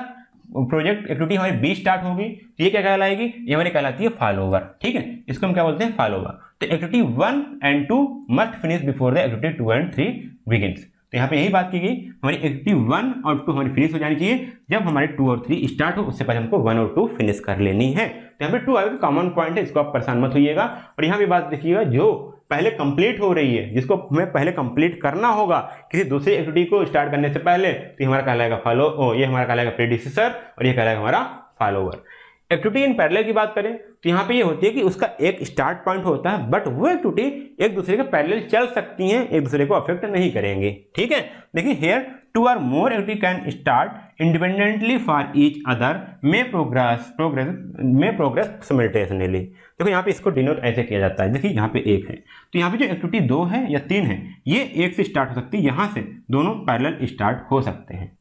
[SPEAKER 3] प्रोजेक्ट एक्टिविटी हमारी बी स्टार्ट होगी, तो ये क्या कहलाएगी, ये हमारी कहलाती है फॉलोअर, ठीक है, इसको हम क्या बोलते हैं फॉलोअर। तो activity 1 and 2 must finish before the activity 2 and 3 begins. तो यहाँ पे यही बात की गई, हमारी एक्टिविटी 1 और 2 हमारी फिनिश हो जानी चाहिए, जब हमारे 2 और 3 स्टार्ट हो उससे पहले हमको 1 और 2 फिनिश कर लेनी है। तो यहाँ पे 2 आएगा, कॉमन पॉइंट है, इसको आप परेशान मत होइएगा। और यहाँ पे बात देखिएगा, जो पहले कंप्लीट हो रही है, जिसको हमें पहले कंप्लीट करना होगा किसी दूसरी एक्टिविटी को स्टार्ट करने से पहले, तो हमारा कहलाएगा ये हमारा कहलाएगा प्रीडिसेसर और ये कहलाएगा हमारा फॉलोअर। एक्टिविटी इन पैरेलल की बात करें तो यहाँ पे ये होती है कि उसका एक स्टार्ट पॉइंट होता है, बट वो एक्टिविटी एक दूसरे के पैरेलल चल सकती हैं, एक दूसरे को अफेक्ट नहीं करेंगे, ठीक है। देखिए here 2 or more activity can start independently for each other में प्रोग्रेस सिमल्टेनियसली। देखो यहाँ पे इसको डिनोट ऐसे किया जाता है, देखिए यहाँ पे 1 है, तो यहाँ पे जो एक्टिविटी 2 है या 3 है, ये 1 से स्टार्ट हो सकती है, यहाँ से दोनों पैरेलल स्टार्ट हो सकते हैं।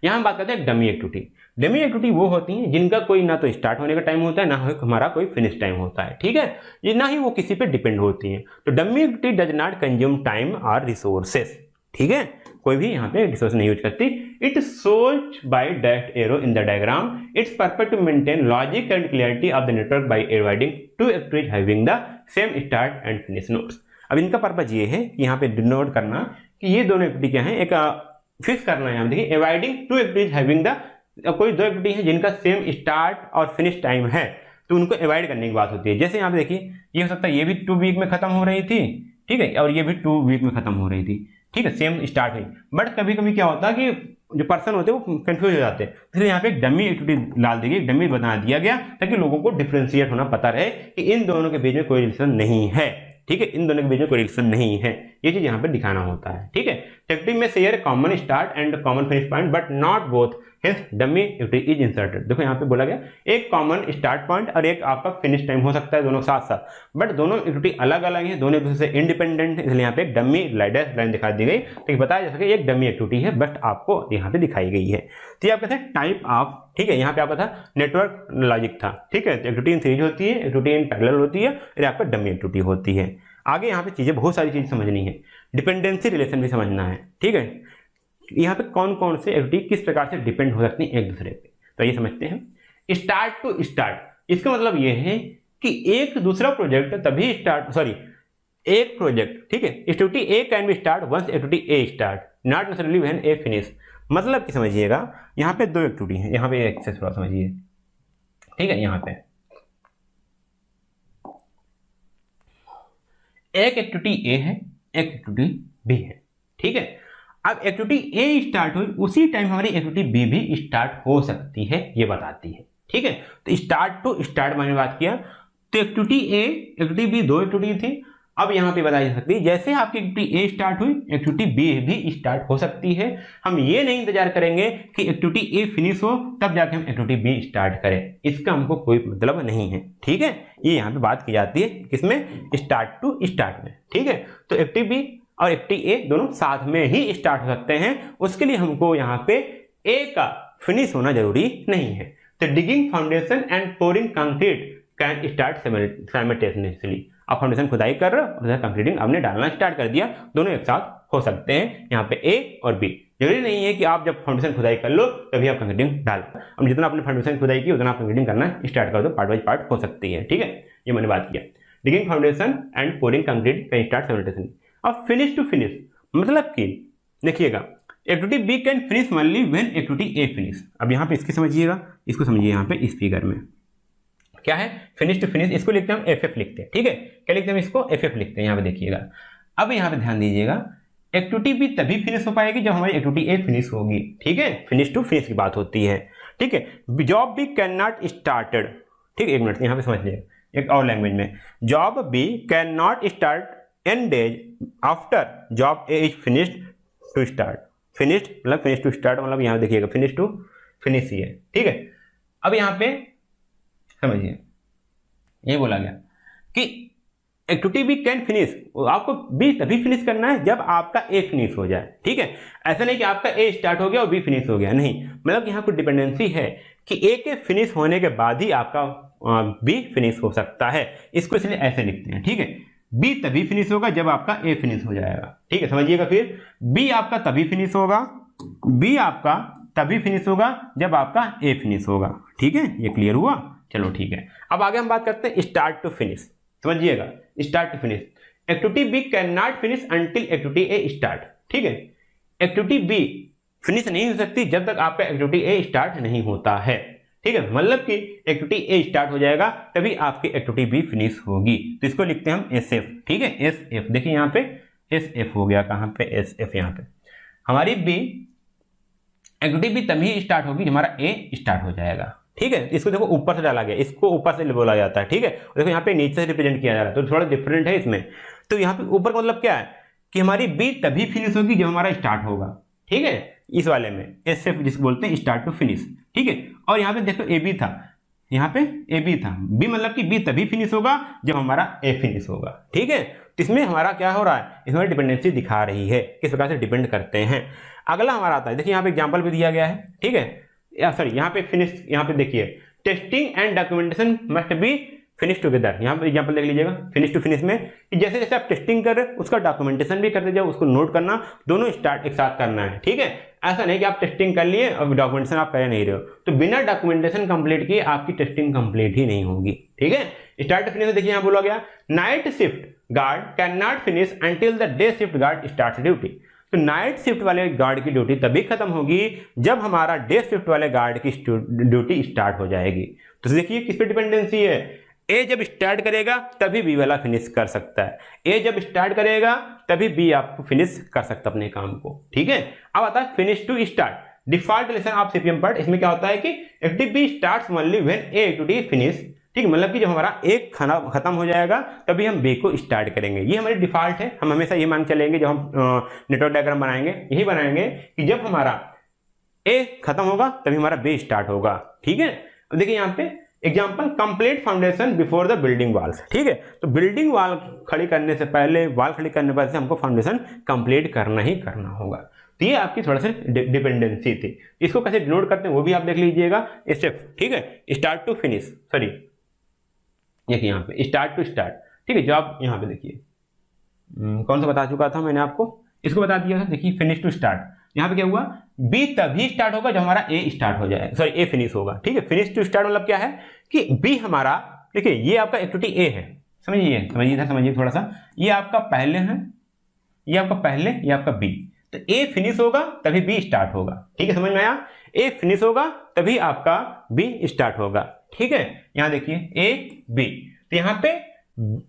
[SPEAKER 3] यहाँ हम बात करते हैं डमी एक्टिविटी। डमी एक्टिविटी वो होती हैं जिनका कोई ना तो स्टार्ट होने का टाइम होता है, ना हमारा कोई फिनिश टाइम होता है, ठीक है, ये ना ही वो किसी पे डिपेंड होती हैं। तो dummy activity does not consume time और रिसोर्सेस, ठीक है, कोई भी यहाँ पे रिसोर्स नहीं यूज करती। It shows by dash arrow in the diagram, its purpose to maintain logic and clarity of the network by dividing 2 activities having the same start and finish nodes. अब इनका पर्पस ये है कि यहाँ पे denote करना कि ये दोनों एक्टिविटी क्या है, एक फिक्स करना है। यहाँ देखिए एवॉइडिंग 2 एक्टिविटीज हैविंग द, कोई 2 एक्टिविटी है जिनका सेम स्टार्ट और फिनिश टाइम है, तो उनको अवॉइड करने की बात होती है। जैसे यहाँ पे देखिए, ये हो सकता है ये भी 2 वीक में खत्म हो रही थी, ठीक है, और ये भी 2 वीक में खत्म हो रही थी, ठीक है, सेम स्टार्ट हुई। बट कभी कभी क्या होता है कि जो पर्सन होते हैं वो कंफ्यूज हो जाते हैं, इसलिए यहाँ पे एक डमी एक्टिविटी डाल दी गई, डमी बना दिया गया ताकि लोगों को डिफ्रेंशिएट होना पता रहे कि इन दोनों के बीच में कोई रिलेशन नहीं है। ठीक है, इन दोनों के बीच में कोई रिलेशन नहीं है, ये चीज यहाँ पे दिखाना होता है। ठीक है, एक्टिविटी में share common start and common finish point but not both, hence dummy activity is inserted. देखो यहाँ पे बोला गया एक कॉमन स्टार्ट पॉइंट और एक आपका फिनिश टाइम हो सकता है, दोनों साथ साथ, बट दोनों एक्टिविटी अलग अलग है, दोनों एक दूसरे से इंडिपेंडेंट है, इसलिए यहाँ पे एक डमी लाइन दिखा दी गई, तो बताया जा सके एक डमी एक्टिविटी है बट आपको यहाँ पे दिखाई गई है। तो ये आपका था टाइप ऑफ, ठीक है, यहाँ पे आपका था नेटवर्क लॉजिक था। ठीक है, एक्टिविटी इन सीरीज होती है, एक्टिविटी इन पैरेलल होती है, और आपका डमी एक्टिविटी होती है। आगे यहाँ पे चीजें बहुत सारी चीज समझनी है, डिपेंडेंसी रिलेशन भी समझना है। ठीक है, यहाँ पे कौन कौन से एक्टिविटी किस प्रकार से डिपेंड हो सकती है एक दूसरे पे, तो ये समझते हैं। स्टार्ट टू स्टार्ट, इसका मतलब ये है कि एक दूसरा प्रोजेक्ट तभी एक प्रोजेक्ट, ठीक है, activity A can be start once activity A start, not necessarily when A finish. मतलब कि समझिएगा यहाँ पे दो एक्टिविटी है, यहाँ पे एक से थोड़ा समझिए। ठीक है, यहाँ पे एक एक्टिविटी ए है, एक एक्टिविटी बी है। ठीक है, अब एक्टिविटी ए स्टार्ट हुई उसी टाइम हमारी एक्टिविटी बी भी स्टार्ट हो सकती है, ये बताती है। ठीक है, तो स्टार्ट टू स्टार्ट मैंने बात किया, तो एक्टिविटी ए एक्टिविटी बी दो एक्टिविटी थी। अब यहाँ पे बताई जा सकती है जैसे आपकी एक्टिविटी ए स्टार्ट हुई एक्टिविटी बी भी स्टार्ट हो सकती है। हम ये नहीं इंतजार करेंगे कि एक्टिविटी ए फिनिश हो तब जाके हम एक्टिविटी बी स्टार्ट करें, इसका हमको कोई मतलब नहीं है। ठीक है, ये यहाँ पे बात की जाती है किसमें, स्टार्ट टू स्टार्ट में। ठीक है, तो एक्टिविटी बी और एक्टिविटी ए दोनों साथ में ही स्टार्ट हो सकते हैं, उसके लिए हमको यहाँ पे ए का फिनिश होना जरूरी नहीं है। तो digging foundation and pouring concrete can start simultaneously. आप फाउंडेशन खुदाई कर रहे हो और कंक्रीटिंग आपने डालना स्टार्ट कर दिया, दोनों एक साथ हो सकते हैं यहाँ पे ए और बी। जरूरी नहीं है कि आप जब फाउंडेशन खुदाई कर लो तभी आप कंक्रीटिंग डालो, अब जितना आपने फाउंडेशन खुदाई की उतना आप कंक्रीटिंग करना स्टार्ट कर दो, पार्ट बाई पार्ट हो सकती है। ठीक है, ये मैंने बात किया। Digging foundation and pouring concrete can start simultaneously. अब फिनिश टू फिनिश मतलब कि देखिएगा activity B can finish only when activity A finish. अब यहाँ पे इसकी समझिएगा, इसको समझिए, यहाँ पे इस फिगर में क्या है फिनिश टू फिनिश, इसको लिखते हैं हम एफ लिखते हैं। ठीक है, क्या लिखते हैं इसको, एफ लिखते हैं। यहाँ पे देखिएगा, अब यहाँ पे ध्यान दीजिएगा एक्टिविटी बी तभी फिनिश हो पाएगी जब हमारी एक्टिविटी ए फिनिश होगी। ठीक है, फिनिश टू फिनिश की बात होती है। ठीक है, job B can not started. ठीक है, एक मिनट यहाँ पे समझ लीजिए एक और लैंग्वेज में, job B can not start N days after job A is finished to start. Finished मतलब फिनिश टू स्टार्ट, मतलब यहाँ देखिएगा फिनिश टू फिनिश ही है। ठीक है, अब यहाँ पे समझिए ये बोला गया कि एक्टिविटी बी कैन फिनिश, आपको बी तभी फिनिश करना है जब आपका ए फिनिश हो जाए। ठीक है, ऐसा नहीं कि आपका ए स्टार्ट हो गया और बी फिनिश हो गया, नहीं, मतलब यहाँ कुछ डिपेंडेंसी है कि ए के फिनिश होने के बाद ही आपका बी फिनिश हो सकता है, इसको इसलिए ऐसे लिखते हैं। ठीक है, बी तभी फिनिश होगा जब आपका ए फिनिश हो जाएगा। ठीक है, समझिएगा, फिर बी आपका तभी फिनिश होगा, बी आपका तभी फिनिश होगा जब आपका ए फिनिश होगा। ठीक है, ये क्लियर हुआ, चलो ठीक है। अब आगे हम बात करते हैं स्टार्ट टू फिनिश। समझिएगा, start to finish, activity B can not finish until activity A start. ठीक है, एक्टिविटी बी फिनिश नहीं हो सकती जब तक आपका एक्टिविटी ए स्टार्ट नहीं होता है। ठीक है, मतलब कि एक्टिविटी ए स्टार्ट हो जाएगा तभी आपकी एक्टिविटी बी फिनिश होगी, तो इसको लिखते हैं हम एस एफ। ठीक है, एस एफ, देखिए यहाँ पे एस एफ हो गया, कहाँ पे एस एफ, यहाँ पे हमारी बी एक्टिविटी बी तभी स्टार्ट होगी जब हमारा ए स्टार्ट हो जाएगा। ठीक है, इसको देखो ऊपर से डाला गया, इसको ऊपर से बोला जाता है। ठीक है, देखो यहाँ पे नीचे से रिप्रेजेंट किया जा रहा है, तो थोड़ा डिफरेंट है इसमें। तो यहाँ पे ऊपर का मतलब क्या है कि हमारी बी तभी फिनिश होगी जब हमारा स्टार्ट होगा। ठीक है, इस वाले में एस एफ जिसको बोलते हैं स्टार्ट टू फिनिश। ठीक है, और यहाँ पे देखो ए बी था, यहाँ पे ए बी था, बी मतलब कि बी तभी फिनिश होगा जब हमारा ए फिनिश होगा। ठीक है, तो इसमें हमारा क्या हो रहा है, इसमें डिपेंडेंसी दिखा रही है किस प्रकार से डिपेंड करते हैं। अगला हमारा आता है, देखिए यहाँ पे एग्जाम्पल भी दिया गया है। ठीक है, सॉरी यहाँ पे फिनिश, यहाँ पे देखिए testing and documentation must be finish together. यहाँ पे एग्जांपल देख लीजिएगा फिनिश टू फिनिश में, कि जैसे जैसे आप टेस्टिंग कर रहे हैं उसका डॉक्यूमेंटेशन भी करते जाओ, उसको नोट करना, दोनों स्टार्ट एक साथ करना है। ठीक है, ऐसा नहीं कि आप टेस्टिंग कर लिए और डॉक्यूमेंटेशन आप कर नहीं रहे हो, तो बिना डॉक्यूमेंटेशन कंप्लीट किए आपकी टेस्टिंग कंप्लीट ही नहीं होगी। ठीक है, स्टार्ट टू फिनिश देखिए यहाँ बोला गया night shift guard can not finish until the day shift guard start duty. तो नाइट शिफ्ट वाले गार्ड की ड्यूटी तभी खत्म होगी जब हमारा डे शिफ्ट वाले गार्ड की ड्यूटी स्टार्ट हो जाएगी। तो देखिए किस पे डिपेंडेंसी है, ए जब स्टार्ट करेगा तभी बी वाला फिनिश कर सकता है, ए जब स्टार्ट करेगा तभी बी आपको फिनिश कर सकता है अपने काम को, ठीक है। अब आता है finish to start, default lesson of CPM part. इसमें क्या होता है कि active B starts only when A activity finish, ठीक है, मतलब कि जब हमारा एक खाना खत्म हो जाएगा तभी हम बी को स्टार्ट करेंगे। ये हमारी डिफॉल्ट है, हम हमेशा ये मान चलेंगे जब हम नेटवर्क डायग्राम बनाएंगे, यही बनाएंगे कि जब हमारा ए खत्म होगा तभी हमारा बी स्टार्ट होगा, ठीक है। अब देखिए यहाँ पे example, complete foundation before the building walls, ठीक है। तो बिल्डिंग वॉल खड़ी करने से पहले, वॉल खड़ी करने से हमको फाउंडेशन कंप्लीट करना ही करना होगा। तो ये आपकी थोड़ा सा डिपेंडेंसी थी। इसको कैसे डिनोट करते हैं वो भी आप देख लीजिएगा स्टेप, ठीक है। स्टार्ट टू फिनिश, सॉरी देखिए यहाँ पे स्टार्ट टू स्टार्ट, ठीक है। जो आप यहाँ पे देखिए कौन सा बता चुका था मैंने आपको, इसको बता दिया था। देखिए फिनिश टू स्टार्ट, यहाँ पे क्या हुआ, बी तभी स्टार्ट होगा जब हमारा ए स्टार्ट हो जाए, सॉरी ए फिनिश होगा, ठीक है। फिनिश टू स्टार्ट मतलब क्या है कि बी हमारा, देखिए ये आपका एक्टिविटी ए है, समझिए थोड़ा सा, ये आपका पहले है, ये आपका पहले, ये आपका बी, तो ए फिनिश होगा तभी बी स्टार्ट होगा, ठीक है, समझ में आया। ए फिनिश होगा तभी आपका बी स्टार्ट होगा, ठीक है। यहाँ देखिए ए बी, तो यहाँ पे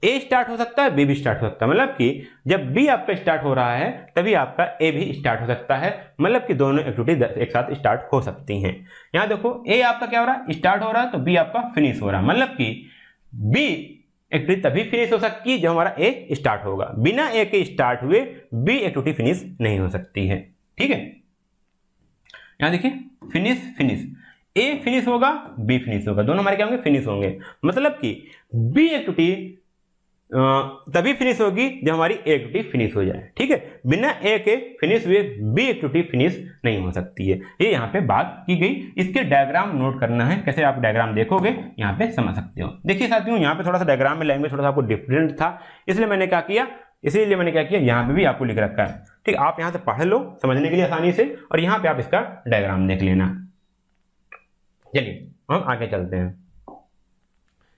[SPEAKER 3] ए स्टार्ट हो सकता है, बी भी स्टार्ट हो सकता है, मतलब कि जब बी आपका स्टार्ट हो रहा है तभी आपका ए भी स्टार्ट हो सकता है, मतलब कि दोनों एक्टिविटी एक साथ स्टार्ट हो सकती हैं। यहाँ देखो ए आपका क्या हो रहा है, स्टार्ट हो रहा है, तो बी आपका फिनिश हो रहा है, मतलब कि बी एक्टिविटी तभी फिनिश हो सकती है जब हमारा ए स्टार्ट होगा, बिना ए के स्टार्ट हुए बी एक्टिविटी फिनिश नहीं हो सकती है, ठीक है। यहाँ देखिए फिनिश फिनिश, ए फिनिश होगा, बी फिनिश होगा, दोनों हमारे क्या होंगे, फिनिश होंगे, मतलब कि बी एक्टिविटी तभी फिनिश होगी जब हमारी ए एक्टिविटी फिनिश हो जाए, ठीक है। बिना ए के फिनिश हुए बी एक्टिविटी फिनिश नहीं हो सकती है, ये यहाँ पे बात की गई। इसके डायग्राम नोट करना है, कैसे आप डायग्राम देखोगे यहाँ पे समझ सकते हो। देखिए साथियों यहाँ पे थोड़ा सा डायग्राम में लैंग्वेज थोड़ा सा आपको डिफरेंट था, इसलिए मैंने क्या किया, यहाँ पे भी आपको लिख रखा है, ठीक। आप यहाँ से पढ़ लो समझने के लिए आसानी से, और यहाँ पे आप इसका डायग्राम देख लेना। चलिए हम आगे चलते हैं।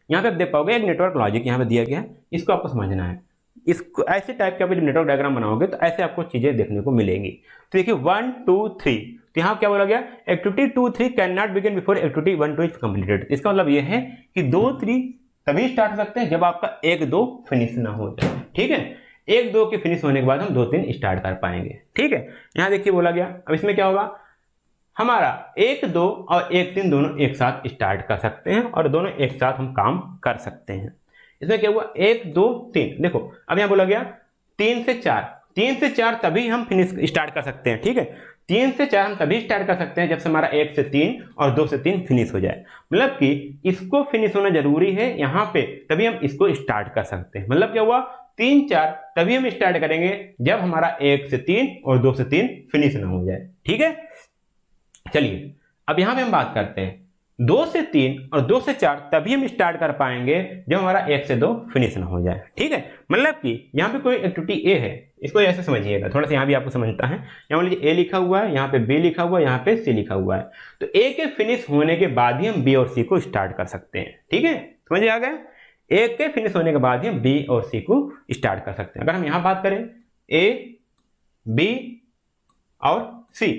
[SPEAKER 3] यहाँ पे आप देख पाओगे एक नेटवर्क लॉजिक यहाँ पे दिया गया है, इसको आपको समझना है। इसको ऐसे टाइप के आप जब नेटवर्क डायग्राम बनाओगे तो ऐसे आपको चीजें देखने को मिलेंगी। तो देखिए 1 2 3, तो यहाँ क्या बोला गया, activity 2 3 can not begin before activity 1 2 is completed. इसका मतलब ये है कि 2 3 तभी स्टार्ट हो सकते हैं जब आपका 1 2 फिनिश ना हो जाए, ठीक है। 1 2 के फिनिश होने के बाद हम 2 3 स्टार्ट कर पाएंगे, ठीक है। यहाँ देखिए बोला गया, अब इसमें क्या होगा, हमारा 1 2 और 1 3 दोनों एक साथ स्टार्ट कर सकते हैं और दोनों एक साथ हम काम कर सकते हैं। इसमें क्या हुआ, 1 2 3, देखो अब यहाँ बोला गया 3 से 4, 3 से 4 तभी हम फिनिश स्टार्ट कर सकते हैं, ठीक है। 3 से 4 हम तभी स्टार्ट कर सकते हैं जब से हमारा 1 से 3 और 2 से 3 फिनिश हो जाए, मतलब कि इसको फिनिश होना जरूरी है यहाँ पे, तभी हम इसको स्टार्ट कर सकते हैं। मतलब क्या हुआ, 3 4 तभी हम स्टार्ट करेंगे जब हमारा 1 से 3 और 2 से 3 फिनिश ना हो जाए, ठीक है। चलिए अब यहां पे हम बात करते हैं 2 से 3 और 2 से 4 तभी हम स्टार्ट कर पाएंगे जब हमारा 1 से 2 फिनिश ना हो जाए, ठीक है। मतलब कि यहाँ पे कोई एक्टिविटी ए है, इसको ऐसे समझिएगा, थोड़ा सा यहाँ भी आपको समझता है। यहाँ मान लीजिए ए लिखा हुआ है, यहाँ पे बी लिखा हुआ है, यहाँ पे सी लिखा हुआ है, तो ए के फिनिश होने के बाद ही हम बी और सी को स्टार्ट कर सकते हैं, ठीक है, समझ आ गया। ए के फिनिश होने के बाद ही हम बी और सी को स्टार्ट कर सकते हैं। अगर हम यहाँ बात करें ए बी और सी,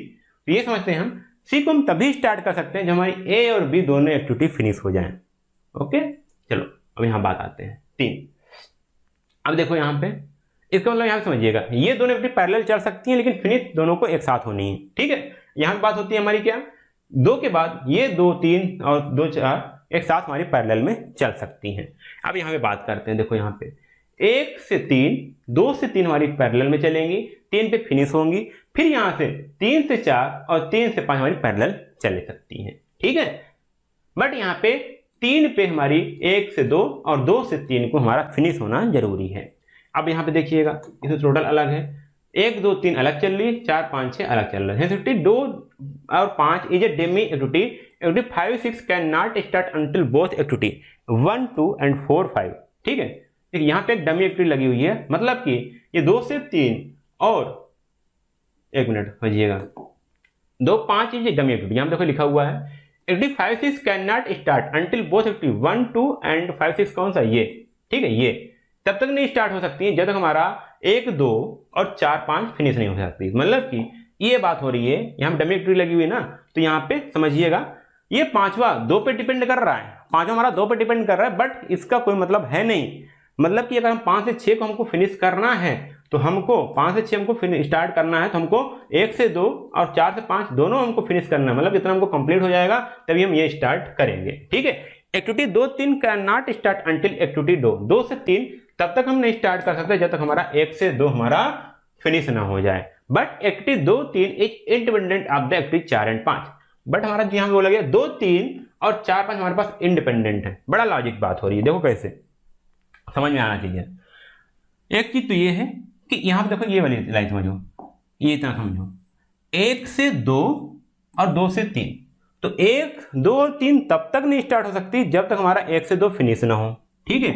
[SPEAKER 3] तो ये समझते हैं हम सी को हम तभी स्टार्ट कर सकते हैं जब हमारी ए और बी दोनों एक्टिविटी फिनिश हो जाएं, ओके। चलो अब यहाँ बात आते हैं 3। अब देखो यहाँ पे, इसका मतलब यहाँ समझिएगा, ये दोनों एक्टिविटी पैरेलल चल सकती हैं लेकिन फिनिश दोनों को एक साथ होनी है, ठीक है। यहाँ बात होती है हमारी क्या, 2 के बाद ये 2 3 और 2 4 एक साथ हमारी पैरेलल में चल सकती हैं। अब यहाँ पे बात करते हैं, देखो यहाँ पे 1 से 3 2 से 3 हमारी पैरेलल में चलेंगी, 3 पे फिनिश होंगी, फिर यहां से 3 से 4 और 3 से 5 हमारी पैरेलल चल सकती हैं, ठीक है। बट यहाँ पे 3 पे हमारी 1 से 2 और 2 से 3 को हमारा फिनिश होना जरूरी है। अब यहाँ पे देखिएगा इसमें टोटल अलग है, 1 2 3 अलग चल रही है, 4 5 6 अलग चल रहा है। एक्टिविटी 2 और 5 is a Demi activity, activity 5 6 can not start until both activity 1 2 and 4 5, ठीक है। यहाँ पे एक डमी एक्टिविटी लगी हुई है, मतलब कि ये 2 से 3 और 1 मिनट समझिएगा, 2 5 इज डमी एक्टिविटी, यहाँ देखो लिखा हुआ है activity 5 6 can not start until both activity 1 2 and 5 6 कौन सा, ये, ठीक है, ये तब तक नहीं स्टार्ट हो सकती है जब तक हमारा 1 2 और 4 5 फिनिश नहीं हो सकती। मतलब कि ये बात हो रही है, यहाँ डमी एक्टिविटी लगी हुई है ना, तो यहाँ पे समझिएगा ये पांचवा 2 पे डिपेंड कर रहा है, पांचवा हमारा 2 पे डिपेंड कर रहा है, बट इसका कोई मतलब है नहीं। मतलब कि अगर हम 5 से 6 को हमको फिनिश करना है तो हमको 5 से 6 हमको स्टार्ट करना है, तो हमको 1 से 2 और 4 से 5 दोनों हमको फिनिश करना है। मतलब जितना हमको कंप्लीट हो जाएगा तभी हम ये स्टार्ट करेंगे। ठीक है, activity 2-3 can not start until activity 2 से 3 तब तक हम नहीं स्टार्ट कर सकते जब तक हमारा 1 से 2 हमारा फिनिश ना हो जाए। But activity 2-3 is independent of the activity 4 और 5। बट हमारा यहाँ बोला गया 2, 3 और 4, 5 हमारे पास इंडिपेंडेंट है। बड़ा लॉजिक बात हो रही है, देखो कैसे समझ में आना चाहिए। एक चीज तो ये है कि यहां पे देखो ये वाली लाइन समझो, ये इतना समझो, 1 से 2 और 2 से 3, तो 1, 2 और 3 तब तक नहीं स्टार्ट हो सकती जब तक हमारा 1 से 2 फिनिश ना हो। ठीक है,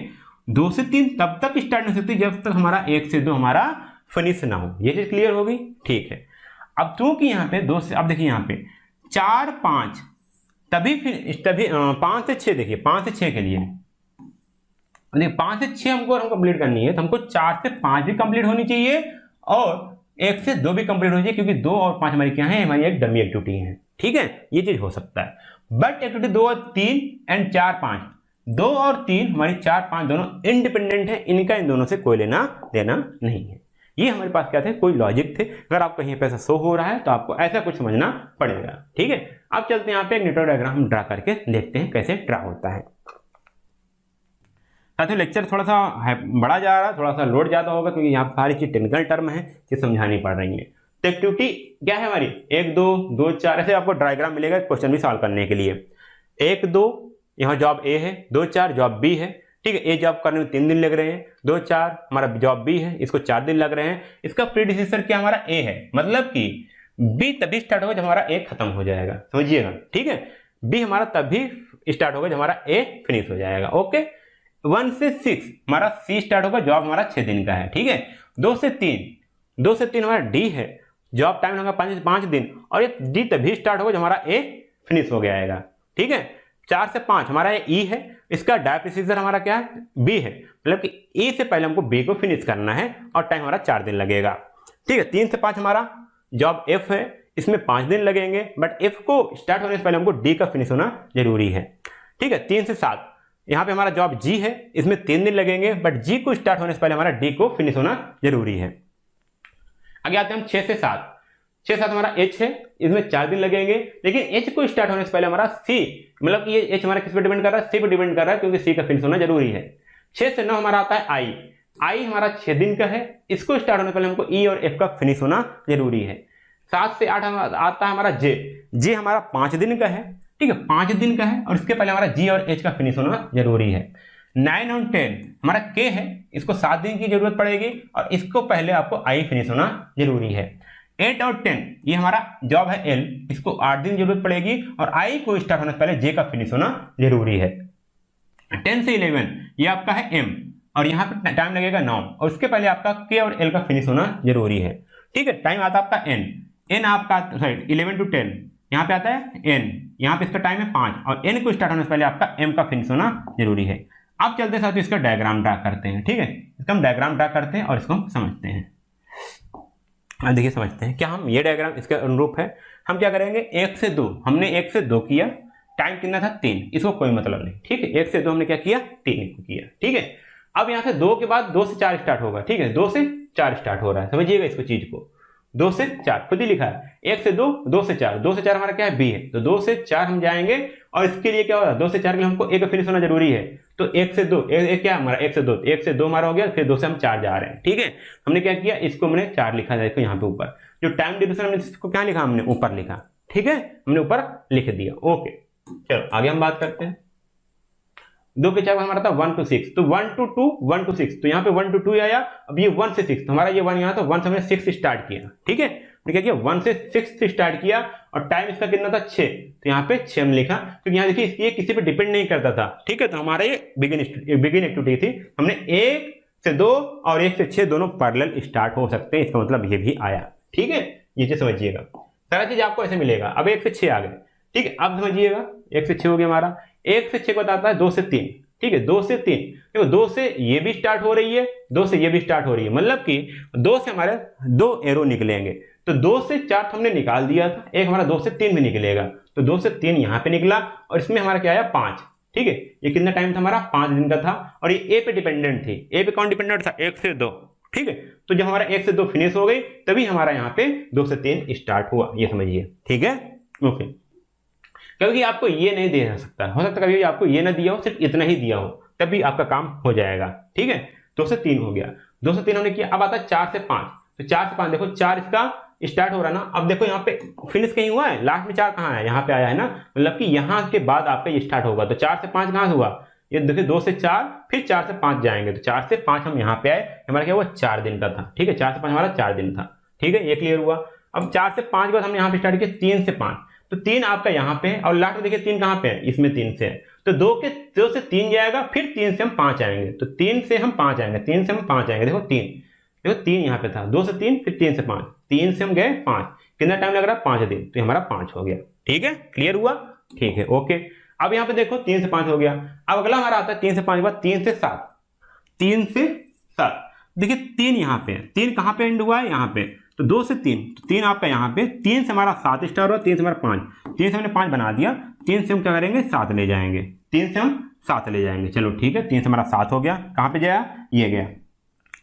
[SPEAKER 3] 2 से 3 तब तक स्टार्ट नहीं हो सकती जब तक हमारा 1 से 2 हमारा फिनिश ना हो। ये चीज क्लियर हो गई? ठीक है, अब क्योंकि यहाँ पे 2 से, अब देखिए यहाँ पे 4, 5 तभी 5 से 6, देखिए 5 से 6 के लिए, 5 से 6 हमको कंप्लीट करनी है तो हमको 4 से 5 भी कंप्लीट होनी चाहिए और 1 से 2 भी कंप्लीट होनी चाहिए, क्योंकि 2 और 5 हमारी क्या है, हमारी एक डमी एक्टिविटी है। ठीक है, ये चीज हो सकता है। बट एक्टिविटी 2 और 3 एंड 4, 5, 2 और 3 हमारी 4, 5 दोनों इंडिपेंडेंट है, इनका इन दोनों से कोई लेना देना नहीं है। ये हमारे पास क्या थे, कोई लॉजिक थे। अगर आपको कहीं पे ऐसा शो हो रहा है तो आपको ऐसा कुछ समझना पड़ेगा। ठीक है, अब चलते हैं यहाँ पे एक नेटवर्क डायग्राम ड्रा करके देखते हैं कैसे ड्रा होता है। साथियों लेक्चर थोड़ा सा बड़ा जा रहा है, थोड़ा सा लोड ज़्यादा होगा क्योंकि यहाँ सारी चीज टेक्निकल टर्म है जो समझानी पड़ रही है। तो एक्टिविटी क्या है हमारी, 1, 2, 2, 4, ऐसे आपको डायग्राम मिलेगा क्वेश्चन भी सॉल्व करने के लिए। 1, 2 यहाँ जॉब ए है, 2, 4 जॉब बी है। ठीक है, ए जॉब करने में 3 दिन लग रहे हैं, 2, 4 हमारा जॉब बी है, इसको 4 दिन लग रहे हैं। इसका प्रीडिसेसर क्या हमारा ए है, मतलब कि बी तभी स्टार्ट होगा जब हमारा ए खत्म हो जाएगा, समझिएगा। ठीक है, बी हमारा तभी स्टार्ट होगा जब हमारा ए फिनिश हो जाएगा। ओके, 1 से 6 हमारा सी स्टार्ट होगा, जॉब हमारा 6 दिन का है। ठीक है, 2 से 3 हमारा डी है, जॉब टाइम होगा 5 दिन, और ये डी तभी स्टार्ट होगा जब हमारा ए फिनिश हो जाएगा। ठीक है, 4 से 5 हमारा ये ई है, इसका डायप्रिसिजर हमारा क्या है, बी है, मतलब कि ई से पहले हमको बी को फिनिश करना है और टाइम हमारा 4 दिन लगेगा। ठीक है, 3 से 5 हमारा जॉब एफ है, इसमें 5 दिन लगेंगे, बट एफ को स्टार्ट होने से पहले हमको डी का फिनिश होना जरूरी है। ठीक है, 3 से 7 यहाँ पे हमारा जॉब जी है, इसमें 3 दिन लगेंगे, बट जी को स्टार्ट होने से पहले हमारा डी को फिनिश होना जरूरी है। आगे आते हैं हम 6 से 7, 6-7 हमारा एच है, इसमें 4 दिन लगेंगे, लेकिन एच को स्टार्ट होने से पहले हमारा सी, मतलब कि ये एच हमारा किस पे डिपेंड कर रहा है, सी पे डिपेंड कर रहा है, क्योंकि सी का फिनिश होना जरूरी है। 6 से 9 हमारा आता है आई, आई हमारा 6 दिन का है, इसको स्टार्ट होने से पहले हमको ई और एफ का फिनिश होना जरूरी है। 7 से 8 आता है हमारा जे, जे हमारा 5 दिन का है। ठीक है, 5 दिन का है और इसके पहले हमारा जी और एच का फिनिश होना जरूरी है। 9 और 10 हमारा के है, इसको 7 दिन की जरूरत पड़ेगी और इसको पहले आपको आई फिनिश होना जरूरी है। 8 और 10 ये हमारा जॉब है एल, इसको 8 दिन जरूरत पड़ेगी और आई को स्टार्ट होने से पहले जे का फिनिश होना जरूरी है। 10 से 11 ये आपका है एम, और यहाँ पे टाइम लगेगा 9, और इसके पहले आपका के और एल का फिनिश होना जरूरी है। ठीक है, टाइम आता है आपका एन, एन आपका 11 to 10 यहाँ पे आता है एन, यहाँ पे इसका टाइम है 5, और एन को स्टार्ट होने से पहले आपका एम का फिनिश होना जरूरी है। अब चलते हैं साथियों इसका डायग्राम ड्रा करते हैं। ठीक है, इसका हम डायग्राम ड्रा करते हैं और इसको हम समझते हैं। अब देखिए समझते हैं, क्या हम ये डायग्राम इसके अनुरूप है। हम क्या करेंगे, 1 से 2 हमने 1 से 2 किया, टाइम कितना था 3, इसको कोई मतलब नहीं। ठीक है, 1 से 2 हमने क्या किया, 3 को किया। ठीक है, अब यहाँ से 2 के बाद 2 से 4 स्टार्ट होगा। ठीक है, 2 से 4 स्टार्ट हो रहा है, समझिएगा इसको चीज को। 2 से 4 खुद ही लिखा है, 1 से 2, 2 से 4, 2 से 4 हमारा क्या है, बी है, तो 2 से 4 हम जाएंगे और इसके लिए क्या होगा, 2 से 4 के लिए हमको ए का फिनिश होना जरूरी है। तो 1 से 2 क्या हमारा 1 से 2, 1 से 2 हमारा हो गया, फिर 2 से हम 4 जा रहे हैं। ठीक है, हमने क्या किया, इसको हमने 4 लिखा, देखो यहाँ पे ऊपर जो टाइम ड्यूरेशन हमने इसको क्या लिखा, हमने ऊपर लिखा। ठीक है, हमने ऊपर लिख दिया। ओके, चलो आगे हम बात करते हैं। 2 के 4 हमारा था 1 to 6, तो 1 to 2, 1 to 6, तो यहाँ पे 1 to 2 आया। अब ये 1 से 6, तो हमारा ये 1 यहाँ था, 1 से हमने 6 से स्टार्ट किया। ठीक है, क्या किया, 1 से 6 से स्टार्ट किया और टाइम इसका कितना था 6, तो यहाँ पे 6 हम लिखा, क्योंकि यहाँ देखिए ये किसी पे डिपेंड नहीं करता था। ठीक है, तो हमारा ये बिगिन एक्टिविटी थी, हमने 1 से 2 और 1 से 6 दोनों पैरेलल स्टार्ट हो सकते हैं, इसका मतलब ये भी आया। ठीक है, ये चीज समझिएगा, सारा चीज आपको ऐसे मिलेगा। अब 1 से 6 आ गए। ठीक है, अब समझिएगा 1 से 6 हो गया हमारा, 1 से 6 को बताता है 2 से 3। ठीक है, 2 से 3 देखो, 2 से ये भी स्टार्ट हो रही है, 2 से ये भी स्टार्ट हो रही है, मतलब कि 2 से हमारे 2 एरो निकलेंगे, तो 2 से 4 तो हमने निकाल दिया था, एक हमारा 2 से 3 भी निकलेगा, तो 2 से 3 यहाँ पे निकला और इसमें हमारा क्या आया 5। ठीक है, ये कितना टाइम था हमारा 5 दिन का था और ये ए पे डिपेंडेंट थी। ए पे कौन डिपेंडेंट था 1 से 2। ठीक है, तो जब हमारा 1 से 2 फिनिश हो गई तभी हमारा यहाँ पे 2 से 3 स्टार्ट हुआ, ये समझिए। ठीक है, ओके। क्योंकि आपको ये नहीं दे सकता, हो सकता कभी आपको ये ना दिया हो, सिर्फ इतना ही दिया हो, तब भी आपका काम हो जाएगा। ठीक है, 2 से 3 हो गया, 2 से 3 हमने किया। अब आता है 4 से 5, तो 4 से 5 देखो 4 इसका स्टार्ट हो रहा है ना। अब देखो यहाँ पे फिनिश कहीं हुआ है, लास्ट में 4 कहाँ है, यहाँ पे आया है ना, मतलब कि यहाँ के बाद आपका ये स्टार्ट होगा। तो 4 से 5 कहाँ से हुआ, ये देखिए 2 से 4, फिर 4 से 5 जाएंगे, तो 4 से 5 हम यहाँ पे आए, हमारा क्या हुआ 4 दिन का था। ठीक है, 4 से 5 हमारा 4 दिन था। ठीक है, ये क्लियर हुआ। अब 4 से 5 के बाद हमने यहाँ पे स्टार्ट किया 3 से 5, तो 3 आपका यहाँ पे है और लास्ट में देखिए 3 कहाँ पे है, इसमें 3 से है, तो 2 से 3 जाएगा, फिर 3 से हम 5 आएंगे, तो 3 से हम 5 आएंगे, 3 से हम 5 आएंगे। देखो 3 यहाँ पे था, 2 से 3 फिर 3 से 5, 3 से हम गए 5, कितना टाइम लग रहा है 5 दिन, तो हमारा 5 हो गया। ठीक है, क्लियर हुआ। ठीक है, ओके। अब यहाँ पे देखो 3 से 5 हो गया। अब अगला हमारा आता है 3 से 5 के बाद 3 से 7, 3 से 7 देखिए 3 यहाँ पे, 3 कहाँ पे एंड हुआ है यहाँ पे, तो 2 से 3, तो 3 आपका यहाँ पे, 3 से हमारा 7 स्टार हुआ, 3 से हमारा 5, 3 से हमने 5 बना दिया, 3 से हम क्या करेंगे 7 ले जाएंगे, 3 से हम 7 ले जाएंगे। चलो ठीक है, 3 से हमारा 7 हो गया, कहाँ पे गया ये गया,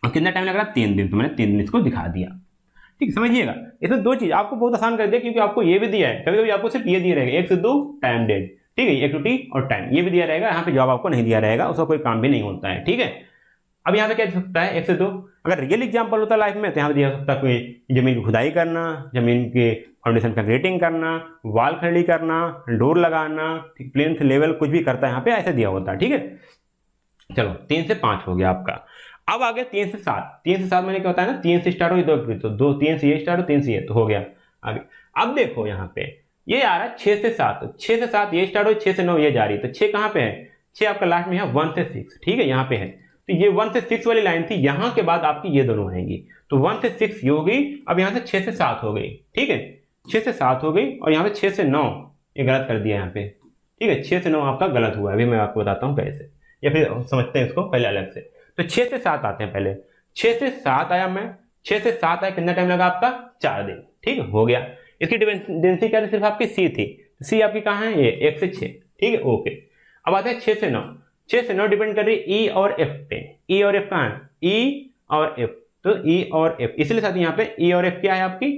[SPEAKER 3] और कितना टाइम लग रहा है 3 दिन, तो मैंने 3 दिन इसको दिखा दिया। ठीक समझिएगा, इसमें 2 चीज आपको बहुत आसान कर दिया, क्योंकि आपको ये भी दिया है, कभी कभी आपको सिर्फ ये दिया रहेगा 1 से 2 टाइम डेट। ठीक है, एक्टिविटी और टाइम ये भी दिया रहेगा, यहाँ पे जवाब आपको नहीं दिया रहेगा, उसका कोई काम भी नहीं होता है। ठीक है, अब यहाँ पे क्या दे सकता है 1 से 2, अगर रियल एग्जाम्पल होता है लाइफ में तो यहाँ पे दिया सकता है कोई जमीन की खुदाई करना, जमीन के फाउंडेशन का ग्रेटिंग करना, वॉल खड़ी करना, डोर लगाना, प्लेन्थ लेवल कुछ भी करता है यहाँ पे ऐसे दिया होता है। ठीक है, चलो 3 से 5 हो गया आपका। अब आ गया 3 से 7, 3 से 7 मैंने क्या होता है ना, 3 से स्टार्ट हुई तो 2 3 से ये स्टार्ट हो, 3 से ये तो हो गया आगे। अब देखो यहाँ पे ये आ रहा है 6 से 7, 6 से 7 ये स्टार्ट हो, 6 से 9 ये जा रही, तो 6 कहाँ पे है, 6 आपका लास्ट में है 1 से 6। ठीक है, यहाँ पे है, तो ये 1 से 6 वाली लाइन थी, यहाँ के बाद आपकी ये दोनों आएंगी, तो 1 से 6 ये हो गई। अब यहाँ से 6 से 7 हो गई। ठीक है, 6 से 7 हो गई, और यहाँ पे 6 से 9 ये गलत कर दिया यहाँ पे। ठीक है, 6 से 9 आपका गलत हुआ है, अभी मैं आपको बताता हूँ कैसे, या फिर समझते हैं इसको पहले अलग से। तो 6 से 7 आते हैं पहले, 6 से 7 आया मैं, 6 से 7 आया, कितना टाइम लगा आपका 4 दिन। ठीक है, हो गया। इसकी डेंसिटी क्या थी, सिर्फ आपकी सी थी, सी आपकी कहाँ है ये 1 से 6। ठीक है, ओके। अब आते हैं 6 से 9, 6 से 9 डिपेंड कर रही है ई और एफ पे। ई और एफ कहाँ है, ई और एफ, तो ई और एफ, इसलिए साथ यहाँ पे ई और एफ क्या है आपकी,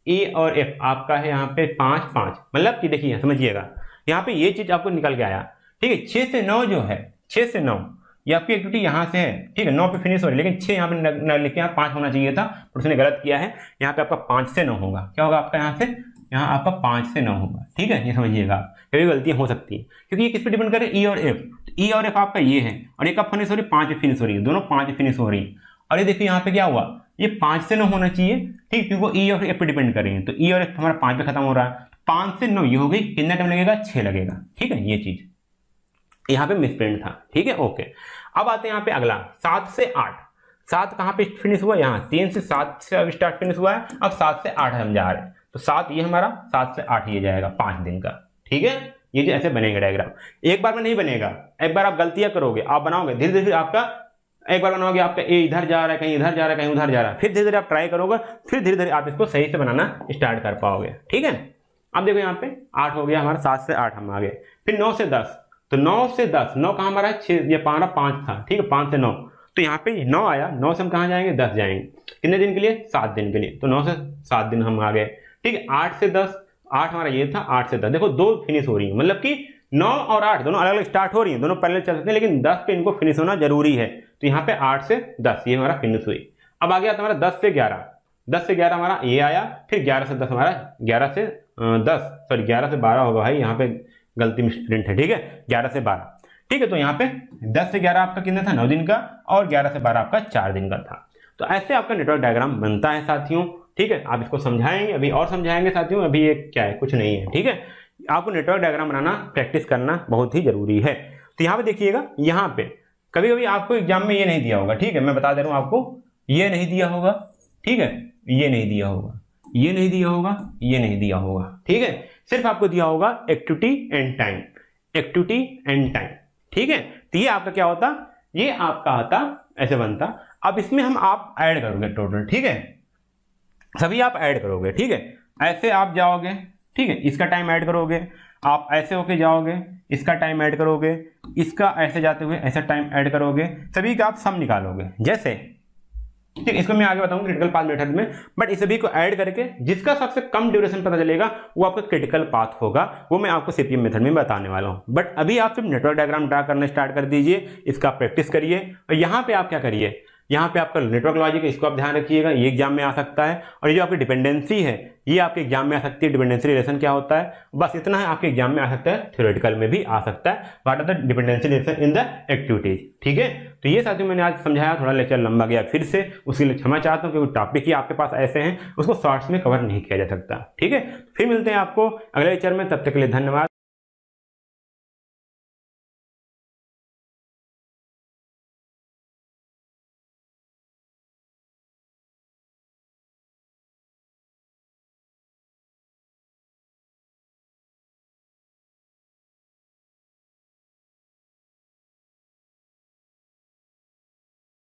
[SPEAKER 3] ई और एफ आपका है यहाँ पे 5 5, मतलब कि देखिए समझिएगा यहाँ पे ये चीज आपको निकल के आया। ठीक है, 6 से 9 जो है, 6 से 9 ये आपकी एक्टिविटी यहाँ से है। ठीक है, 9 पे फिनिश हो रही है, लेकिन 6 यहाँ पे न लिख के यहाँ 5 होना चाहिए था, पर उसने गलत किया है। यहाँ पे आपका 5 से 9 होगा, क्या होगा आपका यहाँ से, यहाँ आपका 5 से 9 होगा। ठीक है, ये समझिएगा, कभी गलतियां हो सकती है, क्योंकि ये किस पे डिपेंड करे, ई और एफ। ई और एफ आपका ये है, और एक आप फिनिश हो रही है 5 पे फिनिश हो रही है, दोनों 5 पे फिनिश हो रही है। और ये देखिए यहाँ पे क्या हुआ, ये 5 से 9 होना चाहिए। ठीक, क्योंकि वो ई और एफ पे डिपेंड कर रही है, तो ई और एफ हमारा 5 पे खत्म हो रहा है, 5 से 9 ये हो गई, कितना टाइम लगेगा 6 लगेगा। ठीक है, ये चीज यहाँ पे मिसप्रिंट था। ठीक है, ओके। अब आते हैं यहाँ पे अगला 7 से 8, 7 कहाँ पे फिनिश हुआ, यहाँ 3 से 7 से अब स्टार्ट फिनिश हुआ है, अब 7 से 8 हम जा रहे हैं, तो 7 ये हमारा, 7 से 8 ये जाएगा 5 दिन का। ठीक है, ये जो ऐसे बनेगा डायग्राम, एक बार में नहीं बनेगा, एक बार आप गलतियां करोगे, आप बनाओगे धीरे धीरे आपका, एक बार बनाओगे आपका ए इधर जा रहा है, कहीं इधर जा रहा है, कहीं उधर जा रहा है, फिर धीरे धीरे आप ट्राई करोगे, फिर धीरे धीरे आप इसको सही से बनाना स्टार्ट कर पाओगे। ठीक है, अब देखो यहाँ पे 8 हो गया हमारा, 7 से 8 हम आ गए, फिर 9 से 10, तो 9 से 10, 9 कहाँ हमारा 6, ये हमारा 5 था। ठीक है, 5 से 9, तो यहाँ पे 9 आया, 9 से हम कहाँ जाएंगे 10 जाएंगे, कितने दिन के लिए 7 दिन के लिए, तो 9 से 7 दिन हम आ गए। ठीक है, 8 से 10, 8 हमारा ये था, 8 से 10 देखो 2 फिनिश हो रही है, मतलब कि 9 और 8 दोनों अलग अलग स्टार्ट हो रही हैं, दोनों पैरेलल चल सकते हैं, लेकिन 10 पे इनको फिनिश होना जरूरी है, तो यहाँ पे 8 से 10 ये हमारा फिनिश हुई। अब आ गया हमारा 10 से 11, 10 से 11 हमारा ये आया, फिर 11 से 10 हमारा, 11 से 10 सॉरी 11 से 12 होगा भाई, यहाँ पे गलती मिसप्रिंट है। ठीक है, 11 से 12। ठीक है, तो यहाँ पे 10 से 11 आपका कितना था 9 दिन का, और 11 से 12 आपका 4 दिन का था। तो ऐसे आपका नेटवर्क डायग्राम बनता है साथियों। ठीक है, आप इसको समझाएंगे, अभी और समझाएंगे साथियों, अभी ये क्या है, कुछ नहीं है। ठीक है, आपको नेटवर्क डायग्राम बनाना प्रैक्टिस करना बहुत ही जरूरी है। तो यहाँ पे देखिएगा, यहाँ पे कभी कभी आपको एग्जाम में ये नहीं दिया होगा। ठीक है, मैं बता दे रहा हूँ आपको, ये नहीं दिया होगा। ठीक है, ये नहीं दिया होगा, ये नहीं दिया होगा, ये नहीं दिया होगा। ठीक है, सिर्फ आपको दिया होगा activity and time, activity and time. ठीक है, तो ये आपका क्या होता, ये आपका आता ऐसे बनता। अब इसमें हम आप ऐड करोगे टोटल। ठीक है, सभी आप ऐड करोगे, ठीक है। ऐसे आप जाओगे, ठीक है, इसका टाइम ऐड करोगे, आप ऐसे होके जाओगे, इसका टाइम ऐड करोगे, इसका ऐसे जाते हुए ऐसा टाइम ऐड करोगे, सभी का आप सम निकालोगे। जैसे ठीक, इसको मैं आगे बताऊंगा क्रिटिकल पाथ मेथड में, बट इस सभी को ऐड करके जिसका सबसे कम ड्यूरेशन पता चलेगा वो आपका क्रिटिकल पाथ होगा, वो मैं आपको सीपीएम मेथड में बताने वाला हूं। बट अभी आप सिर्फ नेटवर्क डायग्राम ड्रा करना स्टार्ट कर दीजिए, इसका प्रैक्टिस करिए। और यहाँ पे आप क्या करिए, यहाँ पे आपका नेटवर्क लॉजिक है, इसको आप ध्यान रखिएगा, ये एग्जाम में आ सकता है। और ये जो आपकी डिपेंडेंसी है ये आपके एग्जाम में आ सकती है, डिपेंडेंसी रिलेशन क्या होता है, बस इतना है, आपके एग्जाम में आ सकता है, थ्योरेटिकल में भी आ सकता है, what are the dependency relation in the activities, ठीक है। तो ये साथियों मैंने आज समझाया, थोड़ा लेक्चर लंबा गया फिर से, उसके लिए क्षमा चाहता हूँ, क्योंकि टॉपिक ही आपके पास ऐसे हैं उसको शॉर्ट्स में कवर नहीं किया जा सकता, ठीक है। फिर मिलते हैं आपको अगले लेक्चर में, तब तक के लिए धन्यवाद।